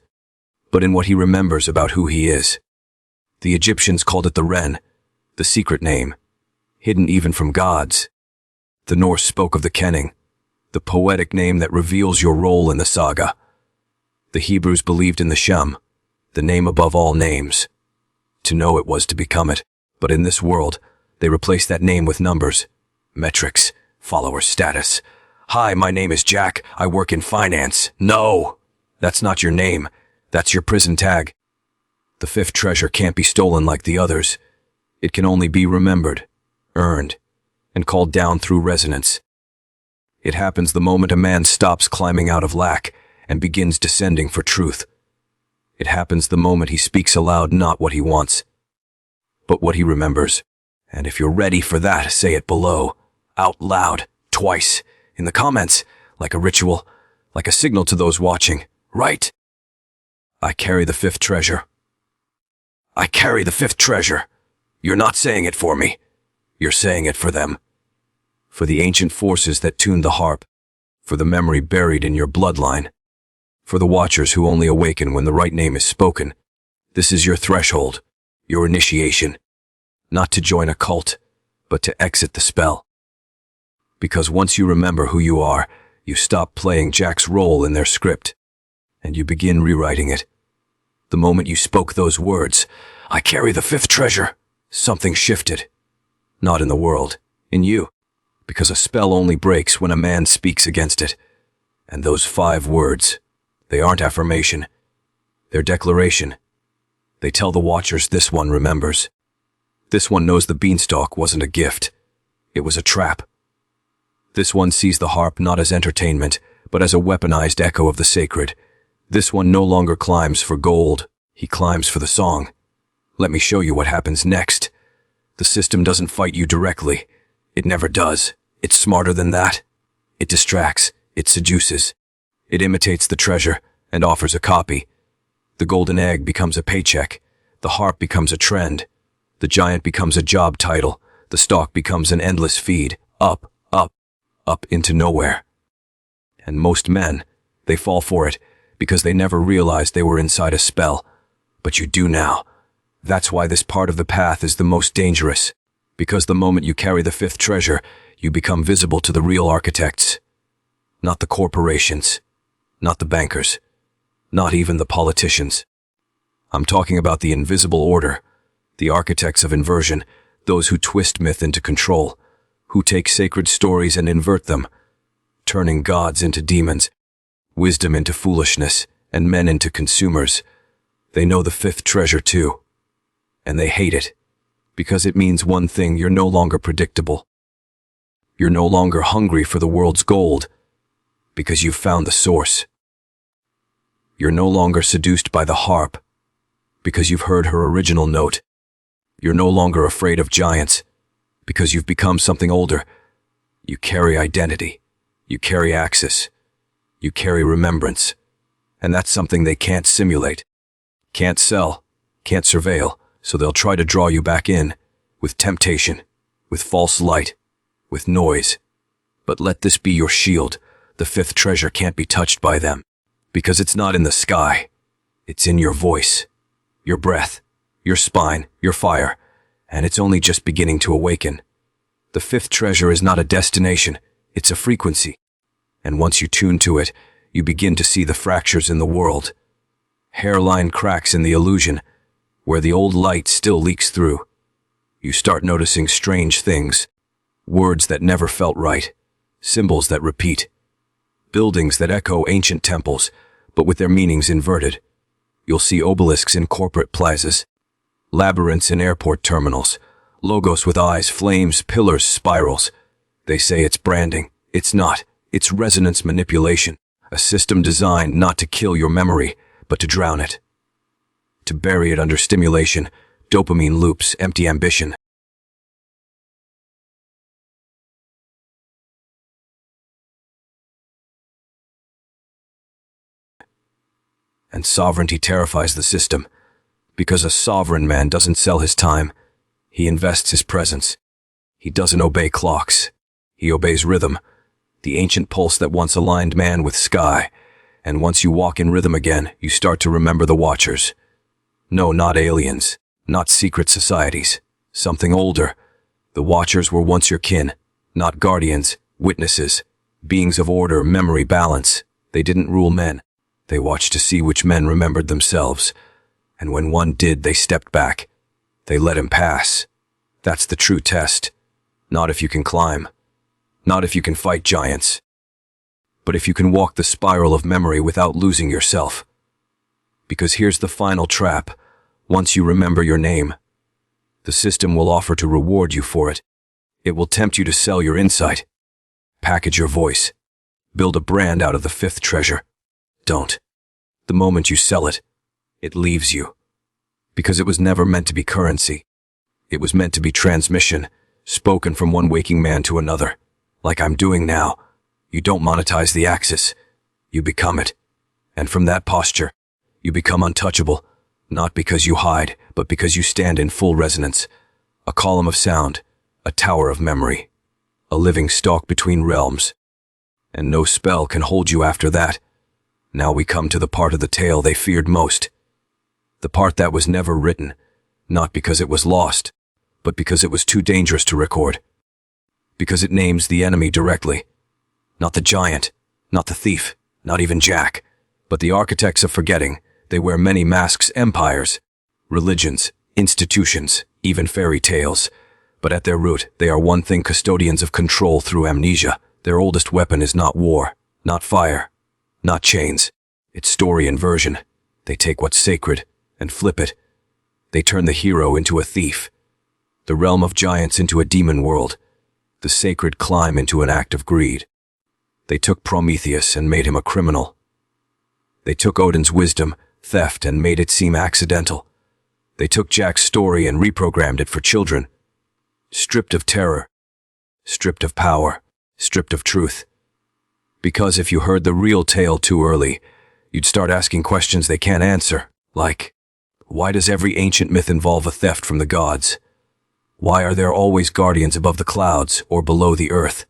but in what he remembers about who he is. The Egyptians called it the Ren, the secret name, hidden even from gods. The Norse spoke of the Kenning, the poetic name that reveals your role in the saga. The Hebrews believed in the Shem, the name above all names. To know it was to become it. But in this world, they replaced that name with numbers, metrics, follower status. Hi, my name is Jack. I work in finance. No, that's not your name. That's your prison tag. The 5th treasure can't be stolen like the others. It can only be remembered, earned, and called down through resonance. It happens the moment a man stops climbing out of lack and begins descending for truth. It happens the moment he speaks aloud not what he wants, but what he remembers. And if you're ready for that, say it below, out loud, twice, in the comments, like a ritual, like a signal to those watching. Right? I carry the 5th treasure. I carry the 5th treasure. You're not saying it for me. You're saying it for them. for the ancient forces that tuned the harp, for the memory buried in your bloodline, for the watchers who only awaken when the right name is spoken. This is your threshold, your initiation, not to join a cult, but to exit the spell. Because once you remember who you are, you stop playing Jack's role in their script, and you begin rewriting it. The moment you spoke those words, "I carry the fifth treasure," something shifted. Not in the world, in you. Because a spell only breaks when a man speaks against it. And those 5 words, they aren't affirmation. They're declaration. They tell the watchers this one remembers. This one knows the beanstalk wasn't a gift. It was a trap. This one sees the harp not as entertainment, but as a weaponized echo of the sacred. This one no longer climbs for gold. He climbs for the song. Let me show you what happens next. The system doesn't fight you directly. It never does. It's smarter than that. It distracts. It seduces. It imitates the treasure and offers a copy. The golden egg becomes a paycheck. The harp becomes a trend. The giant becomes a job title. The stalk becomes an endless feed. Up, up, up into nowhere. And most men, they fall for it because they never realized they were inside a spell. But you do now. That's why this part of the path is the most dangerous. Because the moment you carry the fifth treasure, you become visible to the real architects. Not the corporations. Not the bankers. Not even the politicians. I'm talking about the invisible order. The architects of inversion. Those who twist myth into control. Who take sacred stories and invert them. Turning gods into demons. Wisdom into foolishness. And men into consumers. They know the fifth treasure too. And they hate it. Because it means one thing: you're no longer predictable. You're no longer hungry for the world's gold, because you've found the source. You're no longer seduced by the harp, because you've heard her original note. You're no longer afraid of giants, because you've become something older. You carry identity. You carry access. You carry remembrance. And that's something they can't simulate, can't sell, can't surveil. So they'll try to draw you back in, with temptation, with false light, with noise. But let this be your shield. The fifth treasure can't be touched by them, because it's not in the sky. It's in your voice, your breath, your spine, your fire, and it's only just beginning to awaken. The fifth treasure is not a destination, it's a frequency. And once you tune to it, you begin to see the fractures in the world. Hairline cracks in the illusion, where the old light still leaks through. You start noticing strange things, words that never felt right, symbols that repeat, buildings that echo ancient temples, but with their meanings inverted. You'll see obelisks in corporate plazas, labyrinths in airport terminals, logos with eyes, flames, pillars, spirals. They say it's branding. It's not. It's resonance manipulation, a system designed not to kill your memory, but to drown it. To bury it under stimulation, dopamine loops, empty ambition. And sovereignty terrifies the system, because a sovereign man doesn't sell his time. He invests his presence. He doesn't obey clocks. He obeys rhythm, the ancient pulse that once aligned man with sky. And once you walk in rhythm again, you start to remember the watchers. No, not aliens, not secret societies, something older. The watchers were once your kin, not guardians, witnesses, beings of order, memory, balance. They didn't rule men. They watched to see which men remembered themselves. And when one did, they stepped back. They let him pass. That's the true test. Not if you can climb. Not if you can fight giants. But if you can walk the spiral of memory without losing yourself. Because here's the final trap. Once you remember your name, the system will offer to reward you for it. It will tempt you to sell your insight, package your voice, build a brand out of the fifth treasure. Don't. The moment you sell it, it leaves you. Because it was never meant to be currency. It was meant to be transmission, spoken from one waking man to another. Like I'm doing now. You don't monetize the axis. You become it. And from that posture, you become untouchable. Not because you hide, but because you stand in full resonance. A column of sound, a tower of memory, a living stalk between realms. And no spell can hold you after that. Now we come to the part of the tale they feared most. The part that was never written, not because it was lost, but because it was too dangerous to record. Because it names the enemy directly. Not the giant, not the thief, not even Jack, but the architects of forgetting. They wear many masks: empires, religions, institutions, even fairy tales. But at their root, they are one thing: custodians of control through amnesia. Their oldest weapon is not war, not fire, not chains. It's story inversion. They take what's sacred and flip it. They turn the hero into a thief, the realm of giants into a demon world, the sacred climb into an act of greed. They took Prometheus and made him a criminal. They took Odin's wisdom, theft, and made it seem accidental. They took Jack's story and reprogrammed it for children. Stripped of terror, stripped of power, stripped of truth. Because if you heard the real tale too early, you'd start asking questions they can't answer, like, why does every ancient myth involve a theft from the gods? Why are there always guardians above the clouds or below the earth?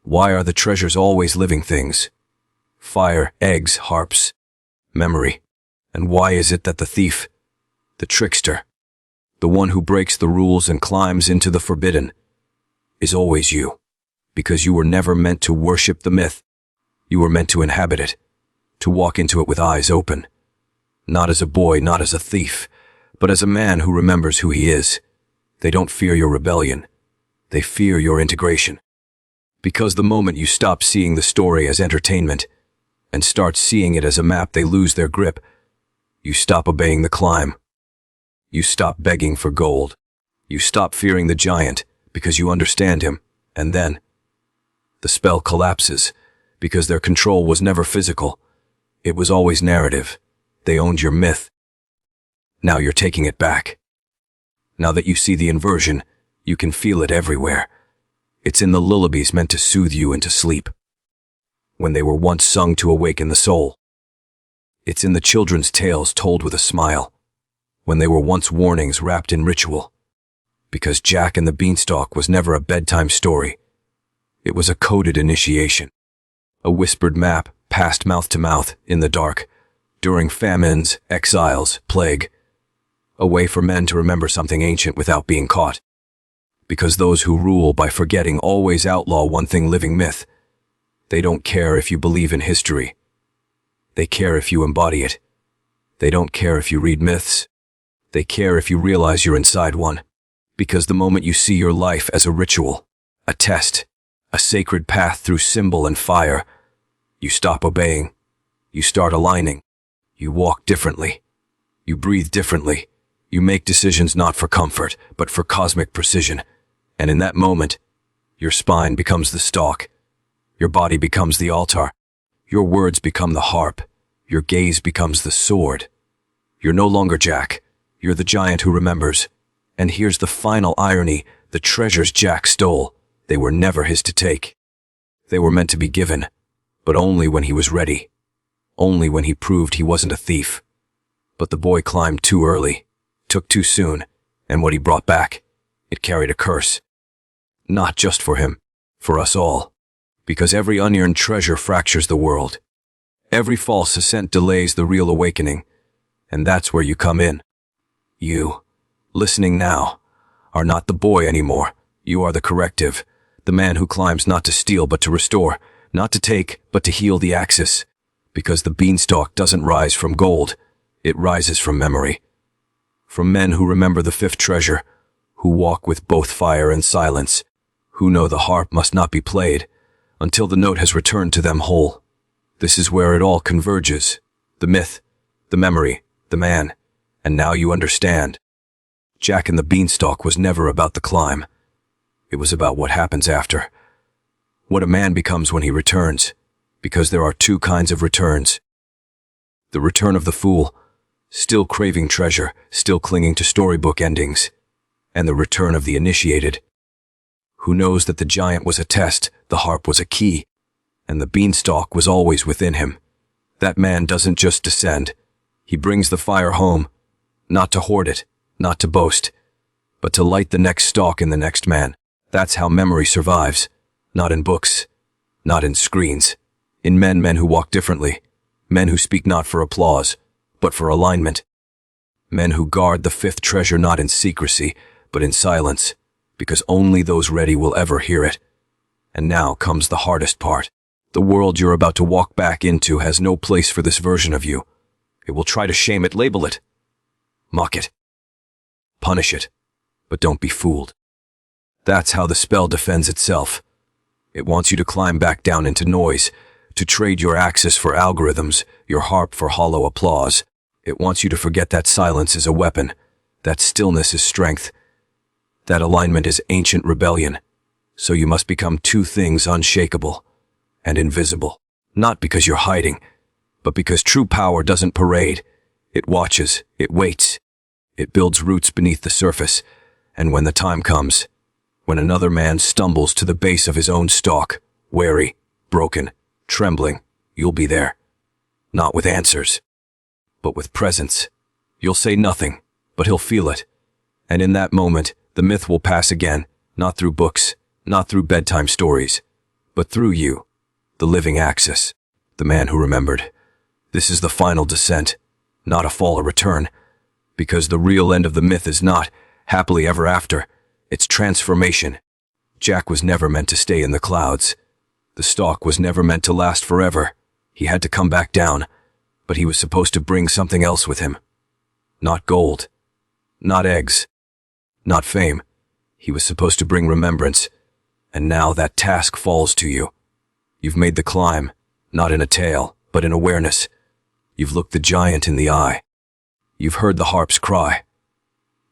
Why are the treasures always living things? Fire, eggs, harps, memory. And why is it that the thief, the trickster, the one who breaks the rules and climbs into the forbidden, is always you? Because you were never meant to worship the myth. You were meant to inhabit it, to walk into it with eyes open. Not as a boy, not as a thief, but as a man who remembers who he is. They don't fear your rebellion. They fear your integration. Because the moment you stop seeing the story as entertainment and start seeing it as a map, they lose their grip. You stop obeying the climb. You stop begging for gold. You stop fearing the giant because you understand him. And then the spell collapses because their control was never physical. It was always narrative. They owned your myth. Now you're taking it back. Now that you see the inversion, you can feel it everywhere. It's in the lullabies meant to soothe you into sleep, when they were once sung to awaken the soul. It's in the children's tales told with a smile, when they were once warnings wrapped in ritual. Because Jack and the Beanstalk was never a bedtime story. It was a coded initiation, a whispered map passed mouth to mouth in the dark, during famines, exiles, plague, a way for men to remember something ancient without being caught. Because those who rule by forgetting always outlaw one thing: living myth. They don't care if you believe in history. They care if you embody it. They don't care if you read myths. They care if you realize you're inside one. Because the moment you see your life as a ritual, a test, a sacred path through symbol and fire, you stop obeying. You start aligning. You walk differently. You breathe differently. You make decisions not for comfort, but for cosmic precision. And in that moment, your spine becomes the stalk. Your body becomes the altar. Your words become the harp. Your gaze becomes the sword. You're no longer Jack. You're the giant who remembers. And here's the final irony: the treasures Jack stole, they were never his to take. They were meant to be given, but only when he was ready. Only when he proved he wasn't a thief. But the boy climbed too early, took too soon, and what he brought back, it carried a curse. Not just for him, for us all. Because every unearned treasure fractures the world. Every false ascent delays the real awakening. And that's where you come in. You, listening now, are not the boy anymore. You are the corrective, the man who climbs not to steal but to restore, not to take but to heal the axis. Because the beanstalk doesn't rise from gold, it rises from memory. From men who remember the fifth treasure, who walk with both fire and silence, who know the harp must not be played until the note has returned to them whole. This is where it all converges: the myth, the memory, the man. And now you understand. Jack and the Beanstalk was never about the climb. It was about what happens after. What a man becomes when he returns. Because there are two kinds of returns. The return of the fool, still craving treasure, still clinging to storybook endings. And the return of the initiated, who knows that the giant was a test, the harp was a key, and the beanstalk was always within him. That man doesn't just descend. He brings the fire home, not to hoard it, not to boast, but to light the next stalk in the next man. That's how memory survives. Not in books, not in screens. In men who walk differently. Men who speak not for applause, but for alignment. Men who guard the fifth treasure not in secrecy, but in silence, because only those ready will ever hear it. And now comes the hardest part. The world you're about to walk back into has no place for this version of you. It will try to shame it, label it, mock it, punish it, but don't be fooled. That's how the spell defends itself. It wants you to climb back down into noise, to trade your axis for algorithms, your harp for hollow applause. It wants you to forget that silence is a weapon, that stillness is strength, that alignment is ancient rebellion. So you must become two things unshakable and invisible. Not because you're hiding, but because true power doesn't parade. It watches, it waits, it builds roots beneath the surface, and when the time comes, when another man stumbles to the base of his own stalk, wary, broken, trembling, you'll be there. Not with answers, but with presence. You'll say nothing, but he'll feel it. And in that moment, the myth will pass again, not through books, not through bedtime stories, but through you, the living axis, the man who remembered. This is the final descent, not a fall or return, because the real end of the myth is not happily ever after. It's transformation. Jack was never meant to stay in the clouds. The stalk was never meant to last forever. He had to come back down, but he was supposed to bring something else with him. Not gold, not eggs, not fame. He was supposed to bring remembrance, and now that task falls to you. You've made the climb, not in a tale, but in awareness. You've looked the giant in the eye. You've heard the harps cry.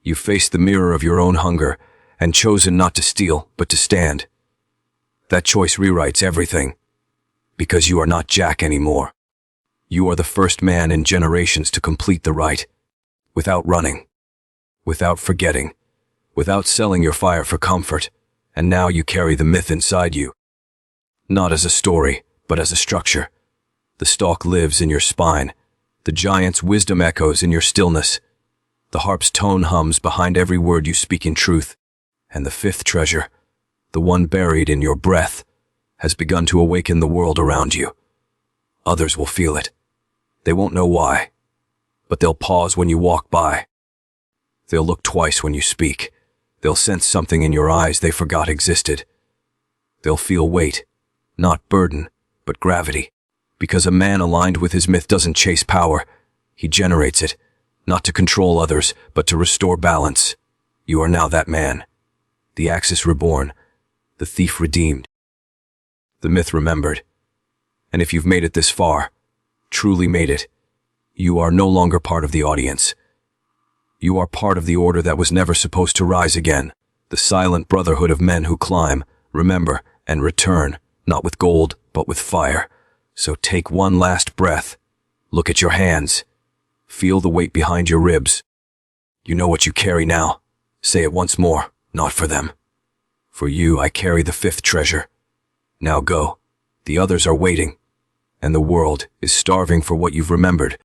You've faced the mirror of your own hunger and chosen not to steal, but to stand. That choice rewrites everything, because you are not Jack anymore. You are the first man in generations to complete the rite, without running, without forgetting, without selling your fire for comfort, and now you carry the myth inside you. Not as a story, but as a structure. The stalk lives in your spine. The giant's wisdom echoes in your stillness. The harp's tone hums behind every word you speak in truth. And the fifth treasure, the one buried in your breath, has begun to awaken the world around you. Others will feel it. They won't know why, but they'll pause when you walk by. They'll look twice when you speak. They'll sense something in your eyes they forgot existed. They'll feel weight, not burden, but gravity. Because a man aligned with his myth doesn't chase power. He generates it, not to control others, but to restore balance. You are now that man. The axis reborn, the thief redeemed, the myth remembered. And if you've made it this far, truly made it, you are no longer part of the audience. You are part of the order that was never supposed to rise again, the silent brotherhood of men who climb, remember, and return, not with gold, but with fire. So take one last breath. Look at your hands. Feel the weight behind your ribs. You know what you carry now. Say it once more. Not for them. For you, I carry the fifth treasure. Now go. The others are waiting, and the world is starving for what you've remembered.